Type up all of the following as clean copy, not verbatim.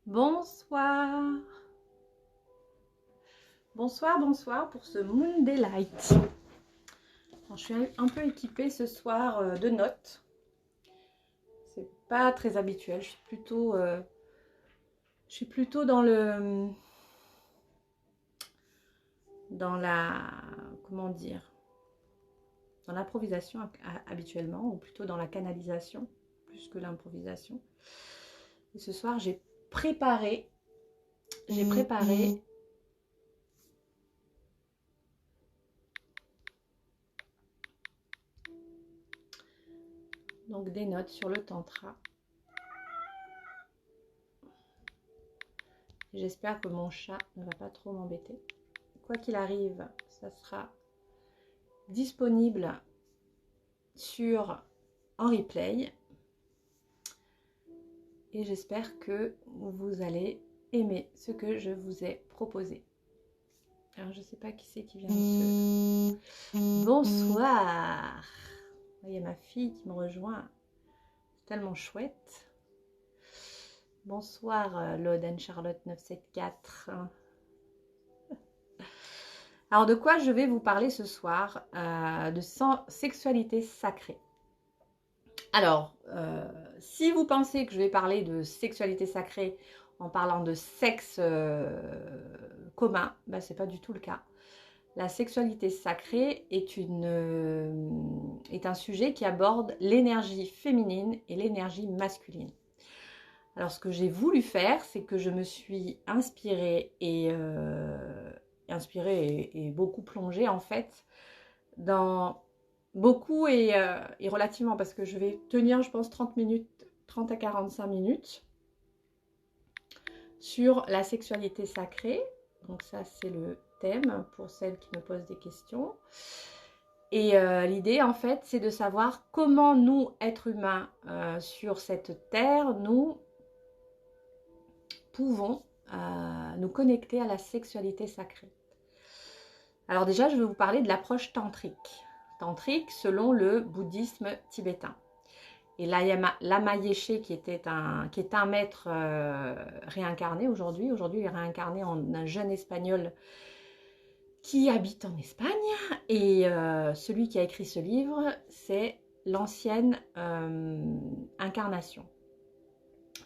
Bonsoir. Bonsoir pour ce Moon Daylight. Alors, je suis un peu équipée ce soir de notes. C'est pas très habituel. Je suis plutôt dans la, comment dire, dans l'improvisation habituellement, ou plutôt dans la canalisation, plus que l'improvisation. Et ce soir, j'ai préparé donc des notes sur le tantra. J'espère que mon chat ne va pas trop m'embêter. Quoi qu'il arrive, ça sera disponible en replay. Et j'espère que vous allez aimer ce que je vous ai proposé. Alors, je ne sais pas qui c'est qui vient de... Bonsoir. Il y a ma fille qui me rejoint. C'est tellement chouette. Bonsoir, Loden Charlotte 974. Alors, de quoi je vais vous parler ce soir? De sexualité sacrée. Alors, si vous pensez que je vais parler de sexualité sacrée en parlant de sexe commun, ben, ce n'est pas du tout le cas. La sexualité sacrée est un sujet qui aborde l'énergie féminine et l'énergie masculine. Alors, ce que j'ai voulu faire, c'est que je me suis inspirée et beaucoup plongée en fait dans... Beaucoup et relativement, parce que je vais tenir, je pense, 30 à 45 minutes sur la sexualité sacrée. Donc ça, c'est le thème pour celles qui me posent des questions. Et l'idée, en fait, c'est de savoir comment nous, êtres humains, sur cette terre, nous pouvons nous connecter à la sexualité sacrée. Alors déjà, je vais vous parler de l'approche tantrique. Tantrique selon le bouddhisme tibétain. Et Lama Yeshe, qui est un maître réincarné aujourd'hui. Aujourd'hui, il est réincarné en un jeune espagnol qui habite en Espagne. Et celui qui a écrit ce livre, c'est l'ancienne incarnation.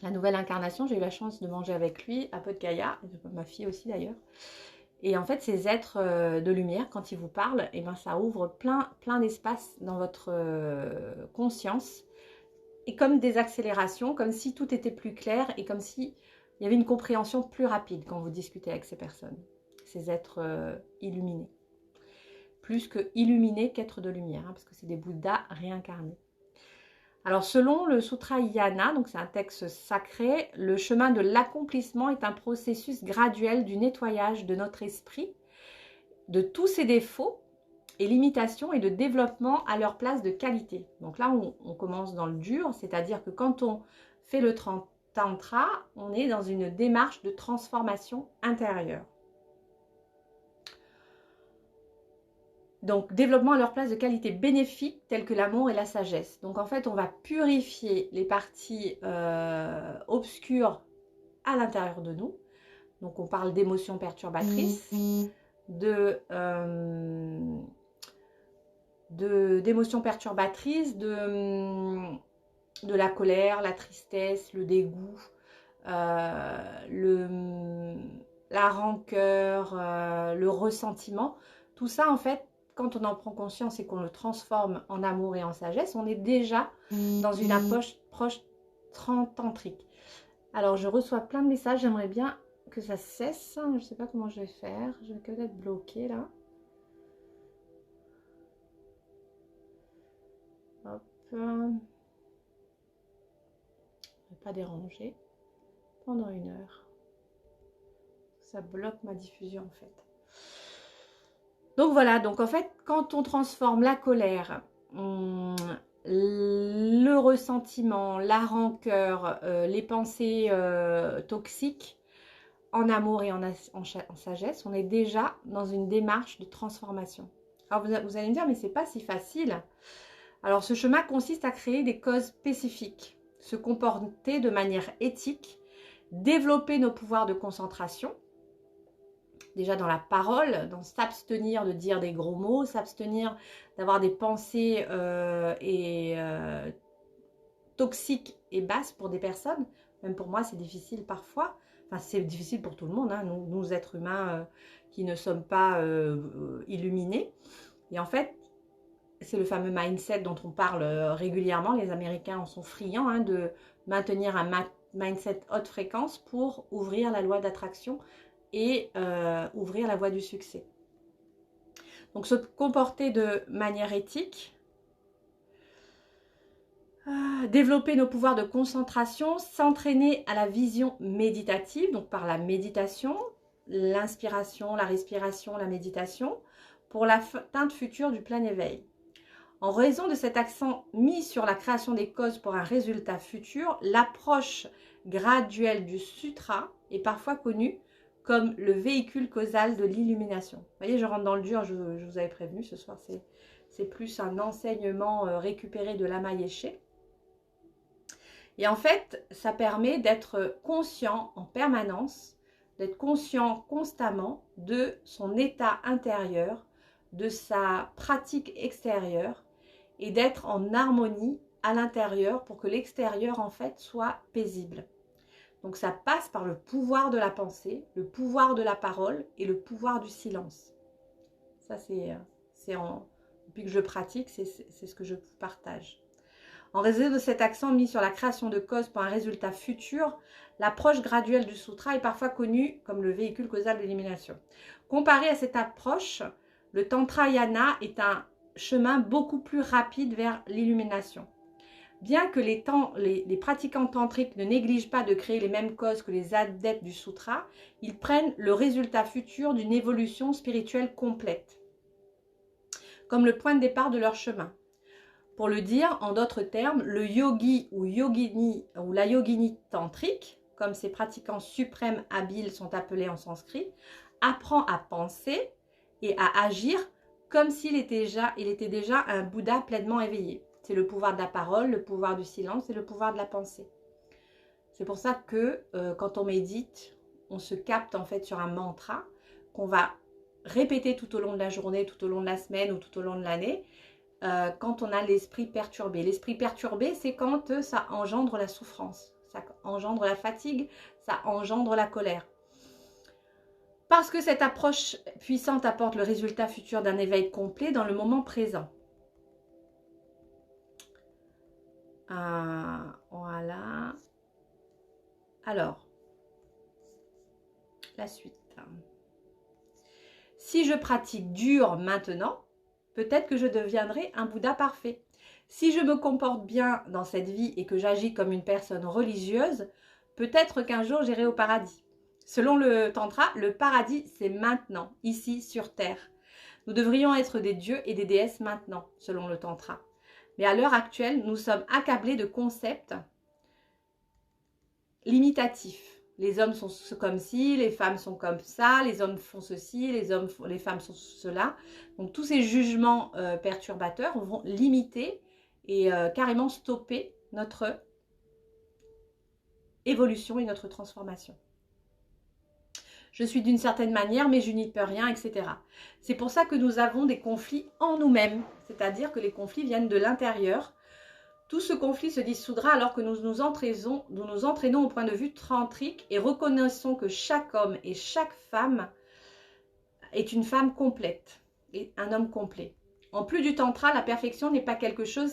La nouvelle incarnation, j'ai eu la chance de manger avec lui à Bodh Gaya, ma fille aussi d'ailleurs. Et en fait, ces êtres de lumière, quand ils vous parlent, et ben, ça ouvre plein d'espace dans votre conscience. Et comme des accélérations, comme si tout était plus clair et comme s'il y avait une compréhension plus rapide quand vous discutez avec ces personnes, ces êtres illuminés. Plus que illuminés qu'êtres de lumière, hein, parce que c'est des Bouddhas réincarnés. Alors, selon le Sutra Yana, donc c'est un texte sacré, le chemin de l'accomplissement est un processus graduel du nettoyage de notre esprit, de tous ses défauts et limitations et de développement à leur place de qualité. Donc là, on commence dans le dur, c'est-à-dire que quand on fait le tantra, on est dans une démarche de transformation intérieure. Donc, développement à leur place de qualité bénéfique telles que l'amour et la sagesse. Donc, en fait, on va purifier les parties obscures à l'intérieur de nous. Donc, on parle d'émotions perturbatrices, d'émotions perturbatrices, de la colère, la tristesse, le dégoût, la rancœur, le ressentiment. Tout ça, en fait, quand on en prend conscience et qu'on le transforme en amour et en sagesse, on est déjà dans une approche proche tantrique. Alors, je reçois plein de messages. J'aimerais bien que ça cesse. Je ne sais pas comment je vais faire. Je vais peut-être bloquer là. Hop. Je ne vais pas déranger pendant 1 heure. Ça bloque ma diffusion en fait. Donc voilà, donc en fait, quand on transforme la colère, le ressentiment, la rancœur, les pensées toxiques en amour et en sagesse, on est déjà dans une démarche de transformation. Alors vous allez me dire, mais c'est pas si facile. Alors ce chemin consiste à créer des causes spécifiques, se comporter de manière éthique développer nos pouvoirs de concentration, déjà dans la parole, dans s'abstenir de dire des gros mots, s'abstenir d'avoir des pensées toxiques et basses pour des personnes. Même pour moi, c'est difficile parfois. Enfin, c'est difficile pour tout le monde, hein, nous êtres humains qui ne sommes pas illuminés. Et en fait, c'est le fameux mindset dont on parle régulièrement. Les Américains en sont friands, hein, de maintenir un mindset haute fréquence pour ouvrir la loi d'attraction et ouvrir la voie du succès. Donc, se comporter de manière éthique, développer nos pouvoirs de concentration, s'entraîner à la vision méditative, donc par la méditation, l'inspiration, la respiration, la méditation, pour l'atteinte future du plein éveil. En raison de cet accent mis sur la création des causes pour un résultat futur, l'approche graduelle du sutra est parfois connue comme le véhicule causal de l'illumination. Vous voyez, je rentre dans le dur, je vous avais prévenu, ce soir c'est plus un enseignement récupéré de Lama Yeshe. Et en fait, ça permet d'être conscient en permanence, d'être conscient constamment de son état intérieur, de sa pratique extérieure et d'être en harmonie à l'intérieur pour que l'extérieur en fait soit paisible. Donc ça passe par le pouvoir de la pensée, le pouvoir de la parole et le pouvoir du silence. Ça depuis que je pratique, c'est ce que je partage. En raison de cet accent mis sur la création de causes pour un résultat futur, l'approche graduelle du sutra est parfois connue comme le véhicule causal de l'élimination. Comparé à cette approche, le Tantrayana est un chemin beaucoup plus rapide vers l'illumination. Bien que les pratiquants tantriques ne négligent pas de créer les mêmes causes que les adeptes du sutra, ils prennent le résultat futur d'une évolution spirituelle complète, comme le point de départ de leur chemin. Pour le dire en d'autres termes, le yogi ou yogini ou la yogini tantrique, comme ces pratiquants suprêmes habiles sont appelés en sanskrit, apprend à penser et à agir comme s'il était déjà un Bouddha pleinement éveillé. C'est le pouvoir de la parole, le pouvoir du silence et le pouvoir de la pensée. C'est pour ça que quand on médite, on se capte en fait sur un mantra qu'on va répéter tout au long de la journée, tout au long de la semaine ou tout au long de l'année quand on a l'esprit perturbé. L'esprit perturbé, c'est quand ça engendre la souffrance, ça engendre la fatigue, ça engendre la colère. Parce que cette approche puissante apporte le résultat futur d'un éveil complet dans le moment présent. Voilà. Alors, la suite. Si je pratique dur maintenant, peut-être que je deviendrai un Bouddha parfait. Si je me comporte bien dans cette vie et que j'agis comme une personne religieuse, peut-être qu'un jour j'irai au paradis. Selon le Tantra, le paradis, c'est maintenant, ici, sur Terre. Nous devrions être des dieux et des déesses maintenant, selon le Tantra. Mais à l'heure actuelle, nous sommes accablés de concepts limitatifs. Les hommes sont comme ci, les femmes sont comme ça, les hommes font ceci, les femmes font cela. Donc tous ces jugements perturbateurs vont limiter et carrément stopper notre évolution et notre transformation. Je suis d'une certaine manière, mais je n'y peux rien, etc. C'est pour ça que nous avons des conflits en nous-mêmes, c'est-à-dire que les conflits viennent de l'intérieur. Tout ce conflit se dissoudra alors que nous nous entraînons au point de vue tantrique et reconnaissons que chaque homme et chaque femme est une femme complète et un homme complet. En plus du tantra, la perfection n'est pas quelque chose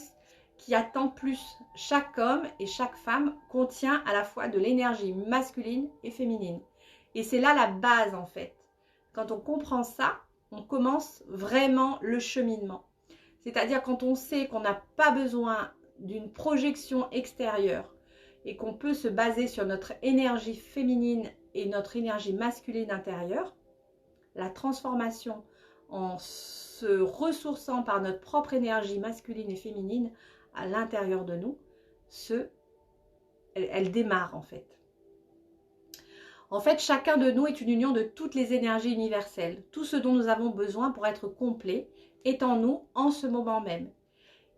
qui attend plus. Chaque homme et chaque femme contient à la fois de l'énergie masculine et féminine. Et c'est là la base en fait. Quand on comprend ça, on commence vraiment le cheminement. C'est-à-dire quand on sait qu'on n'a pas besoin d'une projection extérieure et qu'on peut se baser sur notre énergie féminine et notre énergie masculine intérieure, la transformation en se ressourçant par notre propre énergie masculine et féminine à l'intérieur de nous, elle démarre en fait. En fait, chacun de nous est une union de toutes les énergies universelles. Tout ce dont nous avons besoin pour être complet est en nous en ce moment même.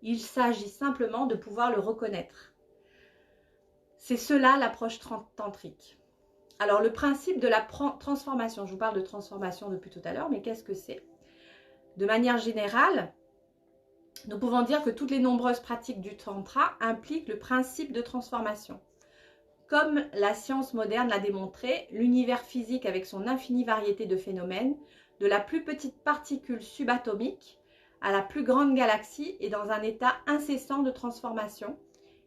Il s'agit simplement de pouvoir le reconnaître. C'est cela l'approche tantrique. Alors, le principe de la transformation, je vous parle de transformation depuis tout à l'heure, mais qu'est-ce que c'est? De manière générale, nous pouvons dire que toutes les nombreuses pratiques du tantra impliquent le principe de transformation. Comme la science moderne l'a démontré, l'univers physique avec son infinie variété de phénomènes, de la plus petite particule subatomique à la plus grande galaxie, est dans un état incessant de transformation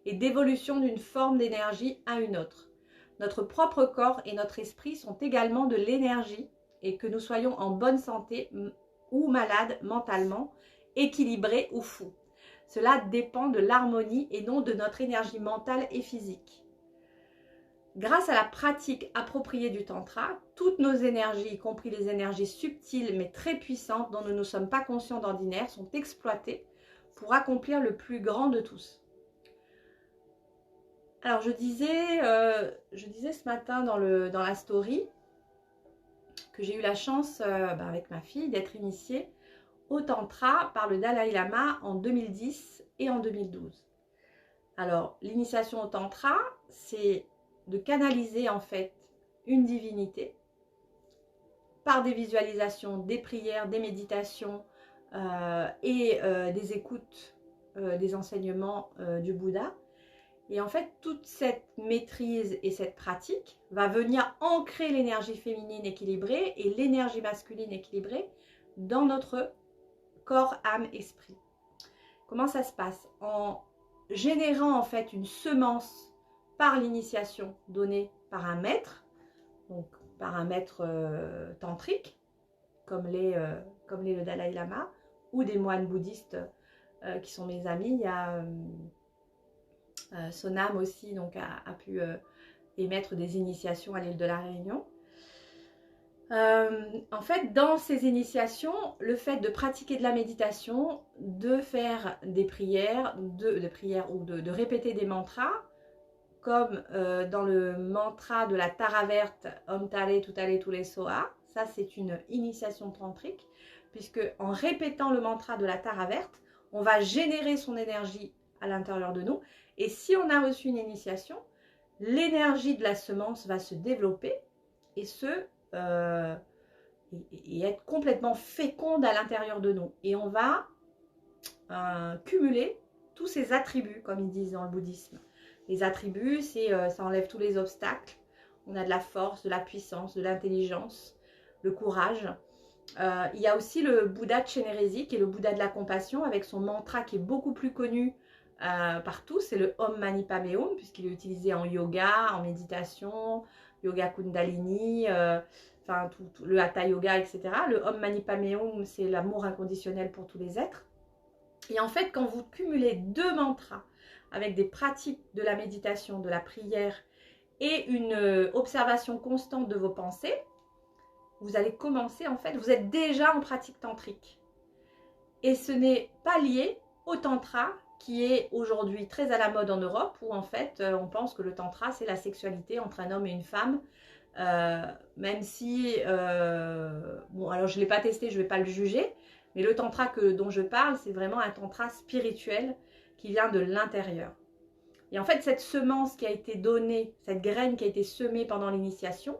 et d'évolution d'une forme d'énergie à une autre. Notre propre corps et notre esprit sont également de l'énergie, et que nous soyons en bonne santé ou malades mentalement, équilibrés ou fous. Cela dépend de l'harmonie et non de notre énergie mentale et physique. Grâce à la pratique appropriée du tantra, toutes nos énergies, y compris les énergies subtiles mais très puissantes dont nous ne sommes pas conscients d'ordinaire, sont exploitées pour accomplir le plus grand de tous. Alors je disais ce matin dans la story que j'ai eu la chance avec ma fille d'être initiée au tantra par le Dalai Lama en 2010 et en 2012. Alors l'initiation au tantra, c'est de canaliser en fait une divinité par des visualisations, des prières, des méditations et des écoutes des enseignements du Bouddha. Et en fait, toute cette maîtrise et cette pratique va venir ancrer l'énergie féminine équilibrée et l'énergie masculine équilibrée dans notre corps, âme, esprit. Comment ça se passe? En générant en fait une semence par l'initiation donnée par un maître, donc par un maître tantrique, comme l'est le Dalai Lama, ou des moines bouddhistes qui sont mes amis. Il y a Sonam aussi, donc a pu émettre des initiations à l'île de la Réunion. En fait, dans ces initiations, le fait de pratiquer de la méditation, de faire des prières, de répéter des mantras, comme dans le mantra de la Tara verte, Om Tare Tutare Tule Soha, ça c'est une initiation tantrique, puisque en répétant le mantra de la Tara verte, on va générer son énergie à l'intérieur de nous, et si on a reçu une initiation, l'énergie de la semence va se développer et être complètement féconde à l'intérieur de nous. Et on va cumuler tous ces attributs, comme ils disent dans le bouddhisme. Les attributs, ça enlève tous les obstacles. On a de la force, de la puissance, de l'intelligence, le courage. Il y a aussi le Bouddha Chenrezig, qui est le Bouddha de la compassion, avec son mantra qui est beaucoup plus connu par tous. C'est le Om Mani Padme Hum, puisqu'il est utilisé en yoga, en méditation, yoga Kundalini, le Hatha Yoga, etc. Le Om Mani Padme Hum, c'est l'amour inconditionnel pour tous les êtres. Et en fait, quand vous cumulez deux mantras avec des pratiques de la méditation, de la prière et une observation constante de vos pensées, vous allez commencer, en fait, vous êtes déjà en pratique tantrique. Et ce n'est pas lié au tantra qui est aujourd'hui très à la mode en Europe, où en fait, on pense que le tantra, c'est la sexualité entre un homme et une femme. Même si, bon, alors je ne l'ai pas testé, je ne vais pas le juger, mais le tantra dont je parle, c'est vraiment un tantra spirituel qui vient de l'intérieur. Et en fait, cette semence qui a été donnée, cette graine qui a été semée pendant l'initiation,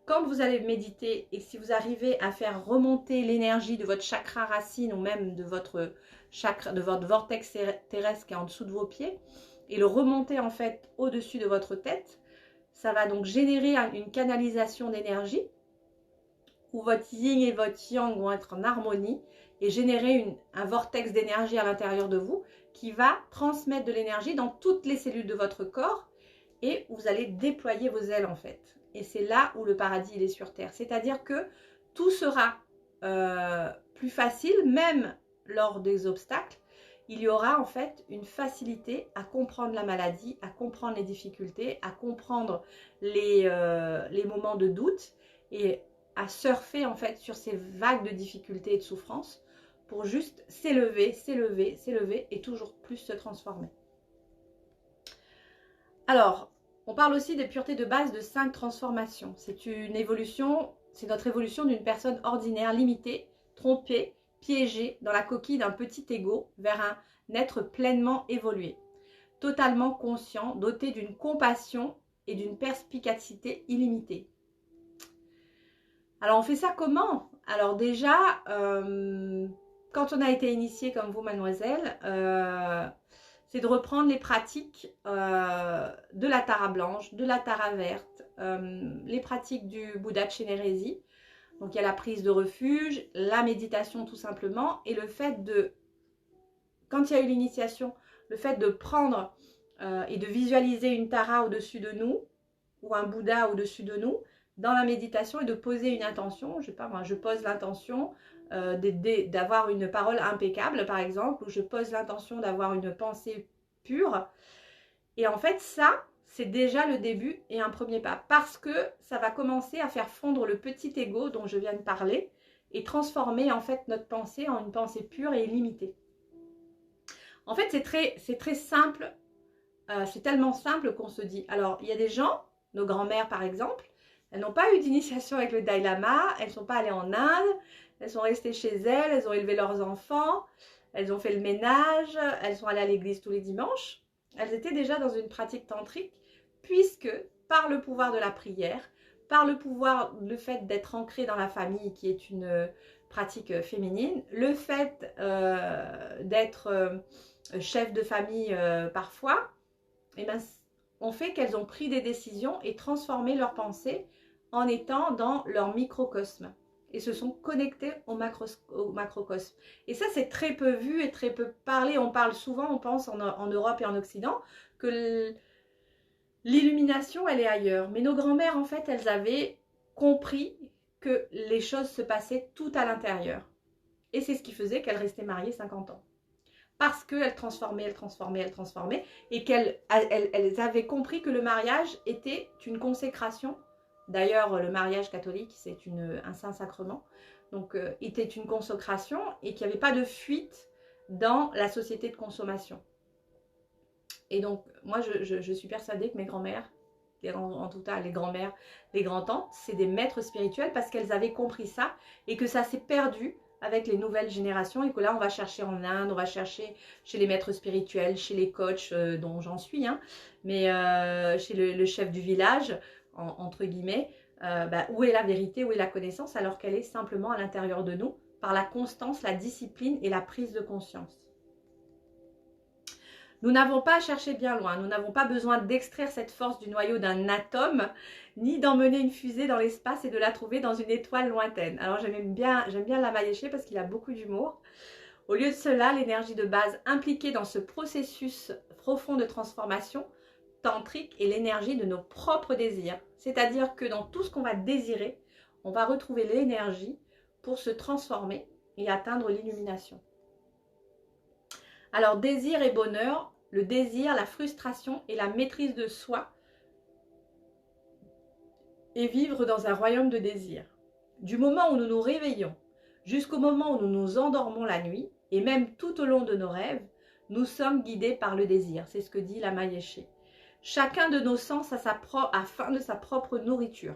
quand vous allez méditer et si vous arrivez à faire remonter l'énergie de votre chakra racine ou même de votre vortex terrestre qui est en dessous de vos pieds et le remonter en fait au-dessus de votre tête, ça va donc générer une canalisation d'énergie où votre yin et votre yang vont être en harmonie et générer un vortex d'énergie à l'intérieur de vous qui va transmettre de l'énergie dans toutes les cellules de votre corps et vous allez déployer vos ailes en fait. Et c'est là où le paradis il est sur terre. C'est-à-dire que tout sera plus facile, même lors des obstacles. Il y aura en fait une facilité à comprendre la maladie, à comprendre les difficultés, à comprendre les moments de doute et à surfer en fait sur ces vagues de difficultés et de souffrances pour juste s'élever, s'élever, s'élever et toujours plus se transformer. Alors, on parle aussi des puretés de base de 5 transformations. C'est une évolution, c'est notre évolution d'une personne ordinaire, limitée, trompée, piégée dans la coquille d'un petit ego vers un être pleinement évolué, totalement conscient, doté d'une compassion et d'une perspicacité illimitée. Alors on fait ça comment? Alors déjà, quand on a été initié comme vous, mademoiselle, c'est de reprendre les pratiques de la Tara blanche, de la Tara verte, les pratiques du Bouddha de Chénérésie. Donc il y a la prise de refuge, la méditation tout simplement, et le fait de, quand il y a eu l'initiation, le fait de prendre et de visualiser une Tara au-dessus de nous, ou un Bouddha au-dessus de nous, dans la méditation, et de poser une intention. Je sais pas moi, je pose l'intention d'avoir une parole impeccable par exemple, ou je pose l'intention d'avoir une pensée pure. Et en fait ça, c'est déjà le début et un premier pas, parce que ça va commencer à faire fondre le petit ego dont je viens de parler et transformer en fait notre pensée en une pensée pure et illimitée. En fait c'est très simple, c'est tellement simple qu'on se dit, alors il y a des gens, nos grands-mères par exemple, elles n'ont pas eu d'initiation avec le Dalai Lama, elles ne sont pas allées en Inde, elles sont restées chez elles, elles ont élevé leurs enfants, elles ont fait le ménage, elles sont allées à l'église tous les dimanches. Elles étaient déjà dans une pratique tantrique, puisque par le pouvoir de la prière, par le pouvoir, le fait d'être ancré dans la famille, qui est une pratique féminine, le fait d'être chef de famille parfois, eh ben, on fait qu'elles ont pris des décisions et transformé leurs pensées en étant dans leur microcosme et se sont connectées au macrocosme. Et ça, c'est très peu vu et très peu parlé. On parle souvent, on pense en Europe et en Occident, que l'illumination, elle est ailleurs. Mais nos grands-mères, en fait, elles avaient compris que les choses se passaient tout à l'intérieur. Et c'est ce qui faisait qu'elles restaient mariées 50 ans. Parce qu'elles transformaient, et qu'elles avaient compris que le mariage était une consécration. D'ailleurs, le mariage catholique, c'est un saint sacrement. Donc, était une consécration et qu'il n'y avait pas de fuite dans la société de consommation. Et donc, moi, je suis persuadée que mes grands-mères, en tout cas les grands-mères, les grands-tantes, c'est des maîtres spirituels parce qu'elles avaient compris ça et que ça s'est perdu avec les nouvelles générations et que là, on va chercher en Inde, on va chercher chez les maîtres spirituels, chez les coachs dont j'en suis, hein, mais chez le chef du village, entre guillemets, où est la vérité, où est la connaissance, alors qu'elle est simplement à l'intérieur de nous, par la constance, la discipline et la prise de conscience. Nous n'avons pas à chercher bien loin, nous n'avons pas besoin d'extraire cette force du noyau d'un atome, ni d'emmener une fusée dans l'espace et de la trouver dans une étoile lointaine. Alors j'aime bien Lama Yeshe parce qu'il a beaucoup d'humour. Au lieu de cela, l'énergie de base impliquée dans ce processus profond de transformation tantrique est l'énergie de nos propres désirs. C'est-à-dire que dans tout ce qu'on va désirer, on va retrouver l'énergie pour se transformer et atteindre l'illumination. Alors, désir et bonheur, le désir, la frustration et la maîtrise de soi et vivre dans un royaume de désir. Du moment où nous nous réveillons jusqu'au moment où nous nous endormons la nuit et même tout au long de nos rêves, nous sommes guidés par le désir. C'est ce que dit Lama Yeshe. Chacun de nos sens a faim de sa propre nourriture.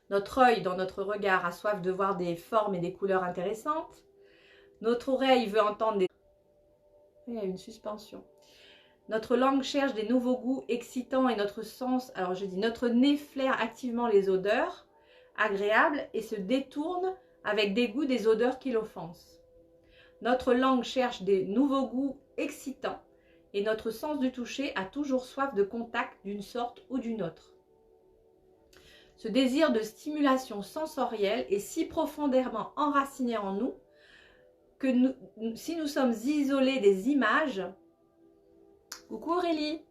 Notre œil, dans notre regard, a soif de voir des formes et des couleurs intéressantes. Notre oreille veut entendre des... Il y a une suspension. Notre langue cherche des nouveaux goûts excitants et notre sens, alors je dis notre nez flaire activement les odeurs agréables et se détourne avec dégoût des odeurs qui l'offensent. Notre langue cherche des nouveaux goûts excitants et notre sens du toucher a toujours soif de contact d'une sorte ou d'une autre. Ce désir de stimulation sensorielle est si profondément enraciné en nous que si nous sommes isolés des images, coucou Aurélie,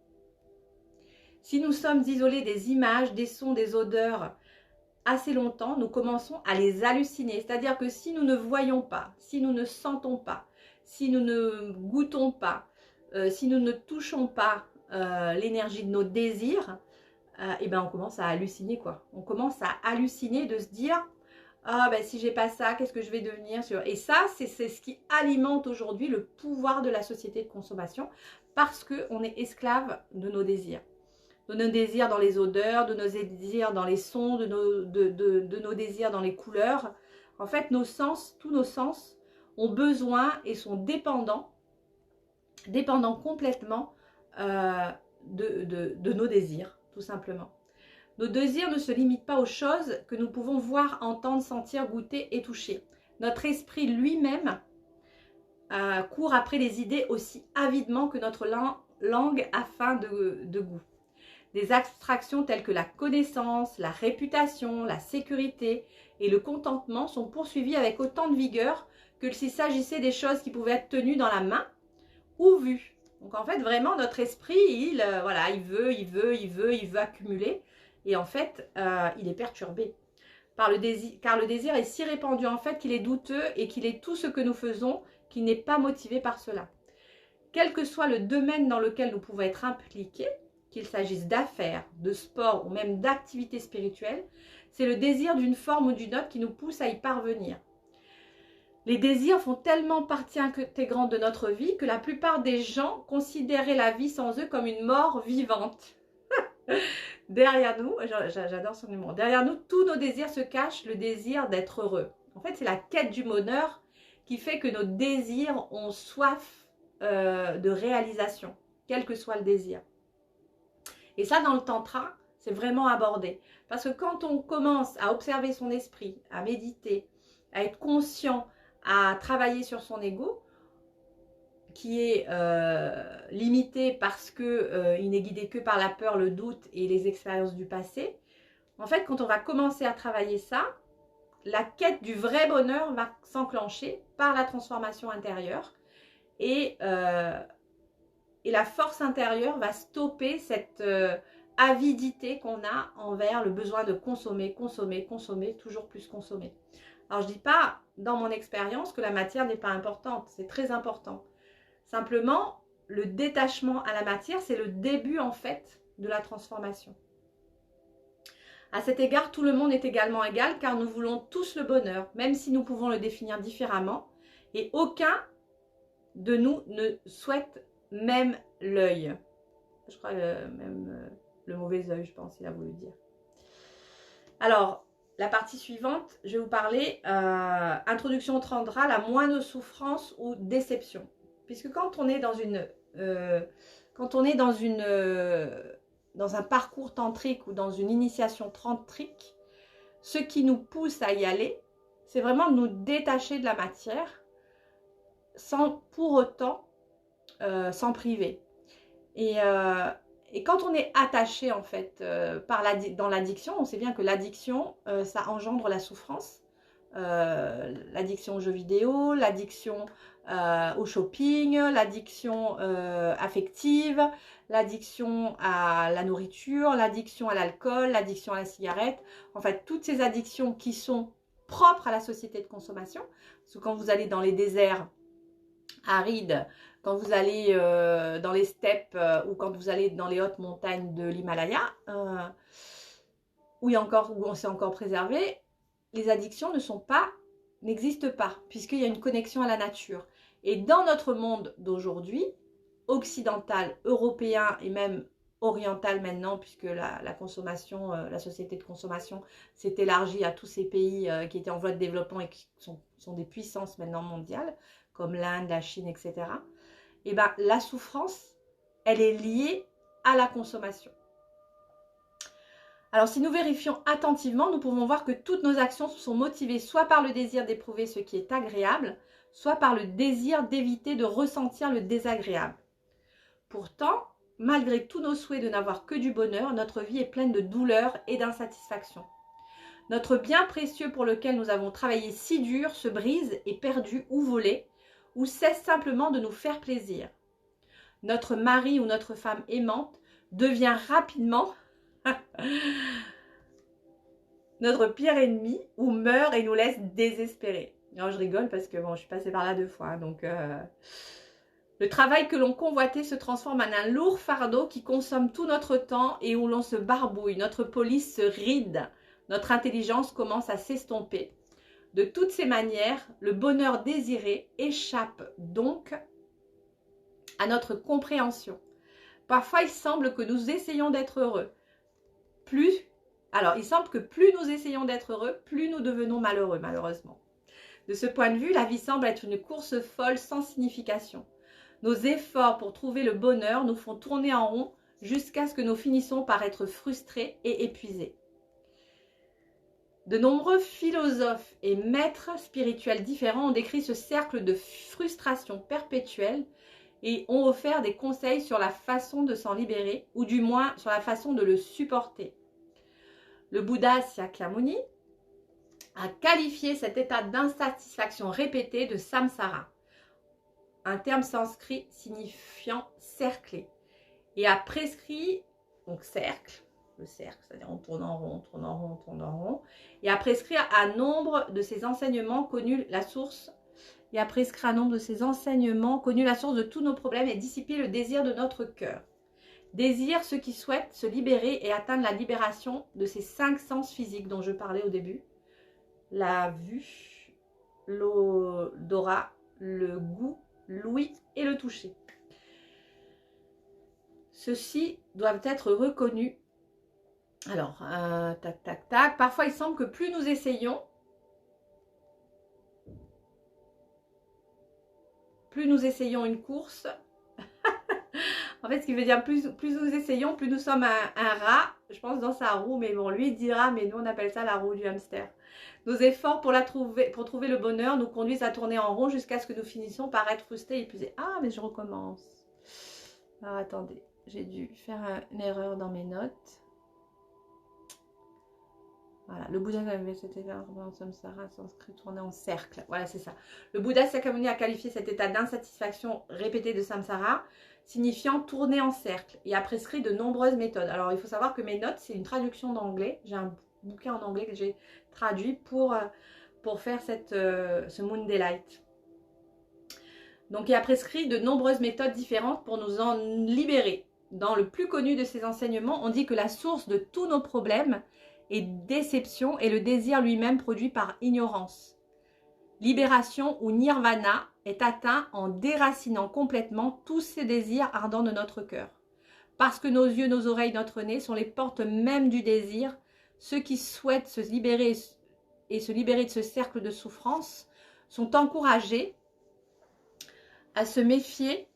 si nous sommes isolés des images, des sons, des odeurs assez longtemps, nous commençons à les halluciner. C'est-à-dire que si nous ne voyons pas, si nous ne sentons pas, si nous ne goûtons pas, si nous ne touchons pas l'énergie de nos désirs, et ben on commence à halluciner quoi. On commence à halluciner de se dire ah ben si j'ai pas ça, qu'est-ce que je vais devenir? Et ça, c'est ce qui alimente aujourd'hui le pouvoir de la société de consommation parce qu'on est esclave de nos désirs. De nos désirs dans les odeurs, de nos désirs dans les sons, de nos désirs dans les couleurs. En fait, nos sens, tous nos sens ont besoin et sont dépendants complètement de nos désirs. tout simplement. Nos désirs ne se limitent pas aux choses que nous pouvons voir, entendre, sentir, goûter et toucher. Notre esprit lui-même court après les idées aussi avidement que notre langue a faim de goût. Des abstractions telles que la connaissance, la réputation, la sécurité et le contentement sont poursuivies avec autant de vigueur que s'il s'agissait des choses qui pouvaient être tenues dans la main ou vues. Donc en fait, vraiment, notre esprit, il veut accumuler. Et en fait, il est perturbé par le désir, car le désir est si répandu en fait qu'il est douteux et qu'il est tout ce que nous faisons qui n'est pas motivé par cela. Quel que soit le domaine dans lequel nous pouvons être impliqués, qu'il s'agisse d'affaires, de sport ou même d'activités spirituelles, c'est le désir d'une forme ou d'une autre qui nous pousse à y parvenir. Les désirs font tellement partie intégrante de notre vie que la plupart des gens considéraient la vie sans eux comme une mort vivante. Derrière nous, j'adore son humour, derrière nous, tous nos désirs se cachent le désir d'être heureux. En fait, c'est la quête du bonheur qui fait que nos désirs ont soif de réalisation, quel que soit le désir. Et ça, dans le tantra, c'est vraiment abordé. Parce que quand on commence à observer son esprit, à méditer, à être conscient, à travailler sur son ego, qui est limité parce qu'il n'est guidé que par la peur, le doute et les expériences du passé. En fait, quand on va commencer à travailler ça, la quête du vrai bonheur va s'enclencher par la transformation intérieure et la force intérieure va stopper cette avidité qu'on a envers le besoin de consommer, consommer, consommer, toujours plus consommer. Alors, je ne dis pas, dans mon expérience, que la matière n'est pas importante, c'est très important. Simplement, le détachement à la matière, c'est le début en fait de la transformation. À cet égard, tout le monde est également égal car nous voulons tous le bonheur, même si nous pouvons le définir différemment. Et aucun de nous ne souhaite même l'œil. Je crois même le mauvais œil, je pense, il a voulu dire. Alors, la partie suivante, je vais vous parler introduction au tantra, la moindre souffrance ou déception. Puisque quand on est dans un parcours tantrique ou dans une initiation tantrique, ce qui nous pousse à y aller, c'est vraiment de nous détacher de la matière sans pour autant s'en priver. Et quand on est attaché en fait dans l'addiction, on sait bien que l'addiction, ça engendre la souffrance. L'addiction aux jeux vidéo, l'addiction au shopping, l'addiction affective, l'addiction à la nourriture, l'addiction à l'alcool, l'addiction à la cigarette. En fait, toutes ces addictions qui sont propres à la société de consommation. Parce que quand vous allez dans les déserts arides, quand vous allez dans les steppes ou quand vous allez dans les hautes montagnes de l'Himalaya, où on s'est encore préservé, les addictions n'existent pas, puisqu'il y a une connexion à la nature. Et dans notre monde d'aujourd'hui, occidental, européen et même oriental maintenant, puisque la consommation, la société de consommation s'est élargie à tous ces pays qui étaient en voie de développement et qui sont des puissances maintenant mondiales, comme l'Inde, la Chine, etc. Et bien, la souffrance, elle est liée à la consommation. Alors, si nous vérifions attentivement, nous pouvons voir que toutes nos actions sont motivées soit par le désir d'éprouver ce qui est agréable, soit par le désir d'éviter de ressentir le désagréable. Pourtant, malgré tous nos souhaits de n'avoir que du bonheur, notre vie est pleine de douleur et d'insatisfaction. Notre bien précieux pour lequel nous avons travaillé si dur se brise, est perdu ou volé, ou cesse simplement de nous faire plaisir. Notre mari ou notre femme aimante devient rapidement notre pire ennemi ou meurt et nous laisse désespérés. Alors, je rigole parce que bon, je suis passée par là 2 fois. Donc, le travail que l'on convoitait se transforme en un lourd fardeau qui consomme tout notre temps et où l'on se barbouille. Notre police se ride. Notre intelligence commence à s'estomper. De toutes ces manières, le bonheur désiré échappe donc à notre compréhension. Parfois, il semble que nous essayons d'être heureux. Il semble que plus nous essayons d'être heureux, plus nous devenons malheureux, malheureusement. De ce point de vue, la vie semble être une course folle sans signification. Nos efforts pour trouver le bonheur nous font tourner en rond jusqu'à ce que nous finissions par être frustrés et épuisés. De nombreux philosophes et maîtres spirituels différents ont décrit ce cercle de frustration perpétuelle et ont offert des conseils sur la façon de s'en libérer, ou du moins sur la façon de le supporter. Le Bouddha Shakyamuni a qualifié cet état d'insatisfaction répétée de samsara, un terme sanskrit signifiant cercler, et a prescrit, donc cercle, le cercle, c'est-à-dire on tourne en rond, tourne en rond, tourne en rond, et a prescrit à nombre de ses enseignements connu la source, la source de tous nos problèmes et dissiper le désir de notre cœur. Désir ceux qui souhaitent se libérer et atteindre la libération de ces 5 sens physiques dont je parlais au début. La vue, l'odorat, le goût, l'ouïe et le toucher. Ceux-ci doivent être reconnus. Alors, tac, tac, tac. Parfois, il semble que plus nous essayons, une course. En fait, ce qui veut dire plus nous essayons, plus nous sommes un rat, je pense, dans sa roue. Mais bon, lui, il dira, mais nous, on appelle ça la roue du hamster. Nos efforts pour trouver le bonheur nous conduisent à tourner en rond jusqu'à ce que nous finissions par être frustrés et épuisés. Ah, mais je recommence. Alors, attendez, j'ai dû faire une erreur dans mes notes. Voilà, le Bouddha samsara sanskrit tourné en cercle. Voilà, c'est ça. Le Bouddha Shakyamuni a qualifié cet état d'insatisfaction répétée de samsara, signifiant tourner en cercle, et a prescrit de nombreuses méthodes. Alors, il faut savoir que mes notes, c'est une traduction d'anglais. J'ai un bouquin en anglais que j'ai traduit pour faire ce Moon Daylight. Donc, il a prescrit de nombreuses méthodes différentes pour nous en libérer. Dans le plus connu de ces enseignements, on dit que la source de tous nos problèmes et déception est le désir lui-même produit par ignorance. Libération ou nirvana est atteint en déracinant complètement tous ces désirs ardents de notre cœur. Parce que nos yeux, nos oreilles, notre nez sont les portes mêmes du désir, ceux qui souhaitent se libérer de ce cercle de souffrance sont encouragés à se méfier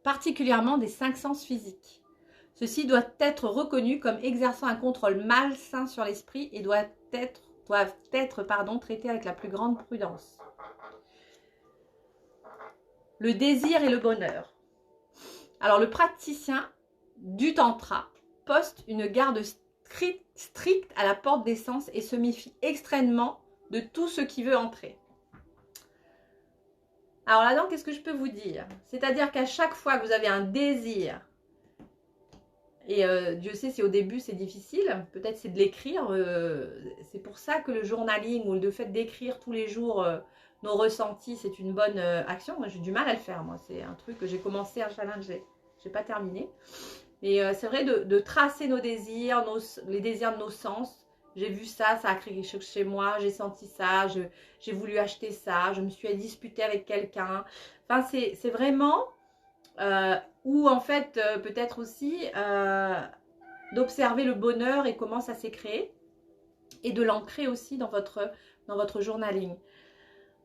particulièrement des 5 sens physiques. Ceci doit être reconnu comme exerçant un contrôle malsain sur l'esprit et doivent être traités avec la plus grande prudence. Le désir et le bonheur. Alors, le praticien du tantra poste une garde stricte à la porte des sens et se méfie extrêmement de tout ce qui veut entrer. Alors là-dedans, qu'est-ce que je peux vous dire? C'est-à-dire qu'à chaque fois que vous avez un désir, et Dieu sait si au début c'est difficile, peut-être c'est de l'écrire, c'est pour ça que le journaling ou le fait d'écrire tous les jours nos ressentis, c'est une bonne action. Moi j'ai du mal à le faire, moi c'est un truc que j'ai commencé, un challenge, j'ai pas terminé. Mais c'est vrai de tracer nos désirs, les désirs de nos sens. J'ai vu ça, ça a créé quelque chose chez moi, j'ai senti ça, j'ai voulu acheter ça, je me suis disputée avec quelqu'un. Enfin c'est vraiment... ou en fait peut-être aussi d'observer le bonheur et comment ça s'est créé et de l'ancrer aussi dans votre journaling.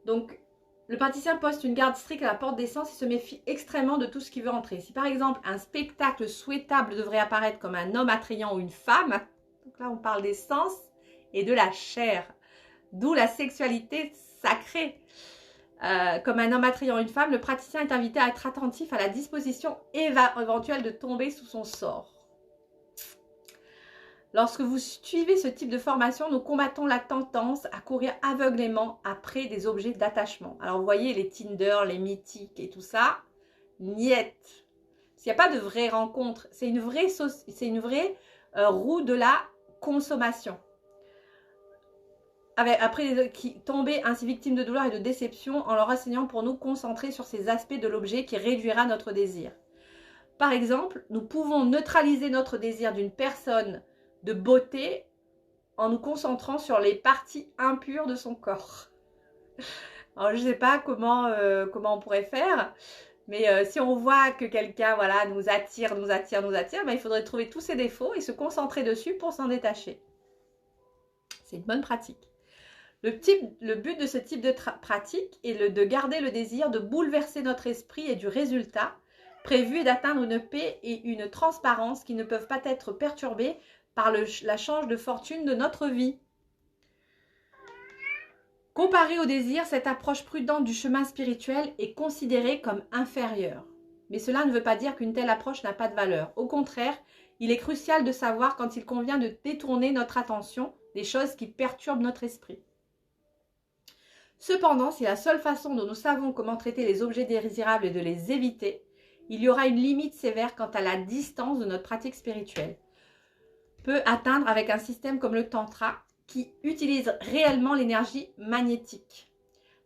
Donc le praticien poste une garde stricte à la porte des sens et se méfie extrêmement de tout ce qui veut entrer. Si par exemple un spectacle souhaitable devrait apparaître comme un homme attrayant ou une femme, donc là on parle des sens et de la chair, d'où la sexualité sacrée. Comme un homme attrayant une femme, le praticien est invité à être attentif à la disposition éventuelle de tomber sous son sort. Lorsque vous suivez ce type de formation, nous combattons la tendance à courir aveuglément après des objets d'attachement. Alors vous voyez les Tinder, les mythiques et tout ça, niet. S'il n'y a pas de vraie rencontre, c'est une vraie roue de la consommation. Après tomber ainsi victime de douleur et de déception en leur enseignant pour nous concentrer sur ces aspects de l'objet qui réduira notre désir. Par exemple, nous pouvons neutraliser notre désir d'une personne de beauté en nous concentrant sur les parties impures de son corps. Alors je ne sais pas comment on pourrait faire, mais si on voit que quelqu'un nous attire, ben, il faudrait trouver tous ses défauts et se concentrer dessus pour s'en détacher. C'est une bonne pratique. Le but de ce type de pratique est de garder le désir de bouleverser notre esprit et du résultat, prévu est d'atteindre une paix et une transparence qui ne peuvent pas être perturbées par la change de fortune de notre vie. Comparé au désir, cette approche prudente du chemin spirituel est considérée comme inférieure. Mais cela ne veut pas dire qu'une telle approche n'a pas de valeur. Au contraire, il est crucial de savoir quand il convient de détourner notre attention des choses qui perturbent notre esprit. Cependant, si la seule façon dont nous savons comment traiter les objets désirables est de les éviter, il y aura une limite sévère quant à la distance de notre pratique spirituelle. Peut atteindre avec un système comme le Tantra, qui utilise réellement l'énergie magnétique.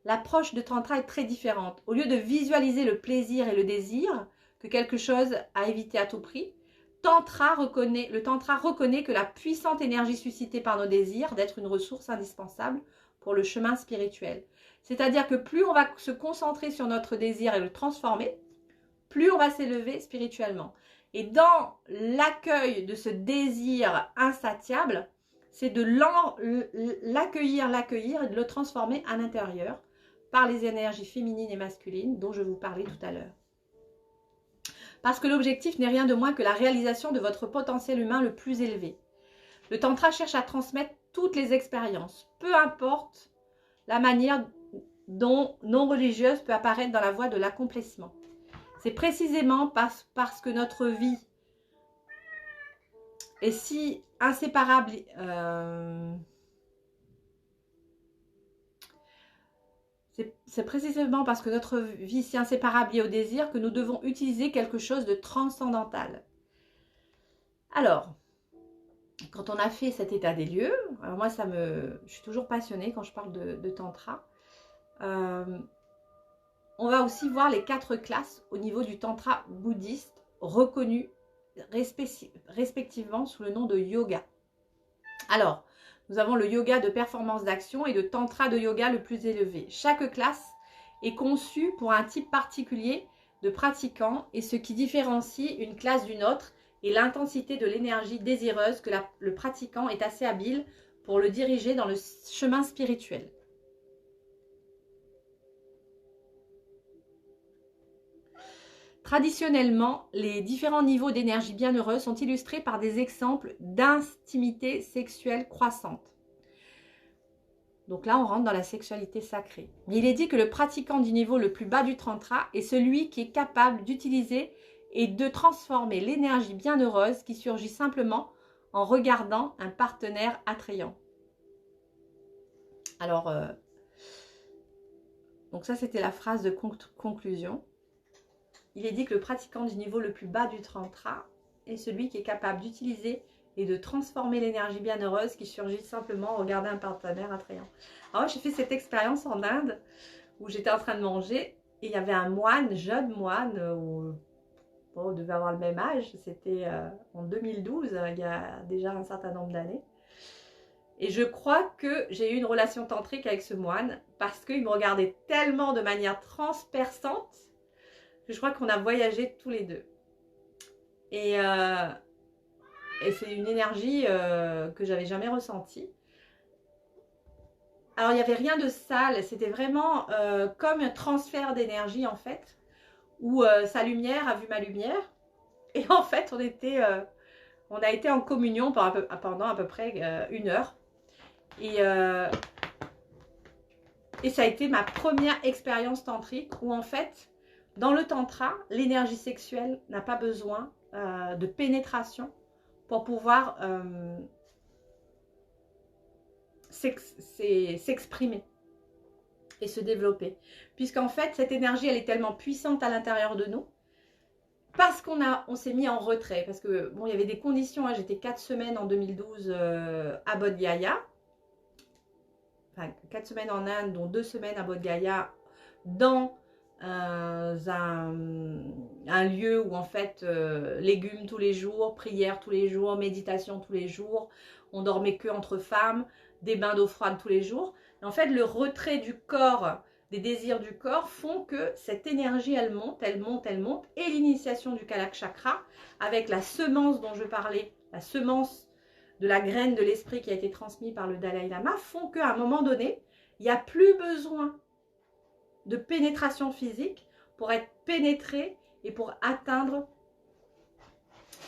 L'approche de Tantra est très différente. Au lieu de visualiser le plaisir et le désir, que quelque chose à éviter à tout prix, le Tantra reconnaît que la puissante énergie suscitée par nos désirs d'être une ressource indispensable pour le chemin spirituel. C'est-à-dire que plus on va se concentrer sur notre désir et le transformer, plus on va s'élever spirituellement. Et dans l'accueil de ce désir insatiable, c'est de l'accueillir et de le transformer à l'intérieur par les énergies féminines et masculines dont je vous parlais tout à l'heure. Parce que l'objectif n'est rien de moins que la réalisation de votre potentiel humain le plus élevé. Le Tantra cherche à transmettre toutes les expériences, peu importe la manière dont non religieuse peut apparaître dans la voie de l'accomplissement. C'est précisément parce que notre vie est si inséparable, c'est précisément parce que notre vie est si inséparable liée au désir que nous devons utiliser quelque chose de transcendantal. Alors, quand on a fait cet état des lieux, alors moi je suis toujours passionnée quand je parle de Tantra. On va aussi voir les 4 classes au niveau du Tantra bouddhiste reconnues respectivement sous le nom de yoga. Alors, nous avons le yoga de performance d'action et le tantra de yoga le plus élevé. Chaque classe est conçue pour un type particulier de pratiquant et ce qui différencie une classe d'une autre est l'intensité de l'énergie désireuse que le pratiquant est assez habile pour le diriger dans le chemin spirituel. Traditionnellement, les différents niveaux d'énergie bienheureuse sont illustrés par des exemples d'intimité sexuelle croissante. Donc là, on rentre dans la sexualité sacrée. Mais il est dit que le pratiquant du niveau le plus bas du Tantra est celui qui est capable d'utiliser et de transformer l'énergie bienheureuse qui surgit simplement en regardant un partenaire attrayant. Alors, donc ça, c'était la phrase de conclusion. Il est dit que le pratiquant du niveau le plus bas du Tantra est celui qui est capable d'utiliser et de transformer l'énergie bienheureuse qui surgit simplement en regardant un partenaire attrayant. Alors j'ai fait cette expérience en Inde où j'étais en train de manger et il y avait un moine, jeune moine, on devait avoir le même âge, c'était en 2012, il y a déjà un certain nombre d'années. Et je crois que j'ai eu une relation tantrique avec ce moine parce qu'il me regardait tellement de manière transperçante que je crois qu'on a voyagé tous les deux. Et c'est une énergie que j'avais jamais ressentie. Alors, il n'y avait rien de sale, c'était vraiment comme un transfert d'énergie en fait, où sa lumière a vu ma lumière. Et en fait, on a été en communion pendant à peu près 1 heure. Et ça a été ma première expérience tantrique où en fait, dans le tantra, l'énergie sexuelle n'a pas besoin de pénétration pour pouvoir s'exprimer et se développer. Puisqu'en fait, cette énergie, elle est tellement puissante à l'intérieur de nous parce on s'est mis en retrait. Parce que, bon, il y avait des conditions. Hein, j'étais 4 semaines en 2012 à Bodh Gaya. Enfin, 4 semaines en Inde, dont 2 semaines à Bodh Gaya, dans un lieu où en fait légumes tous les jours, prières tous les jours, méditation tous les jours, on dormait que entre femmes, des bains d'eau froide tous les jours. Et en fait, le retrait du corps, des désirs du corps font que cette énergie elle monte et l'initiation du Kalak Chakra avec la semence dont je parlais, la semence de la graine de l'esprit qui a été transmise par le Dalai Lama font qu'à un moment donné, il n'y a plus besoin de pénétration physique pour être pénétré et pour atteindre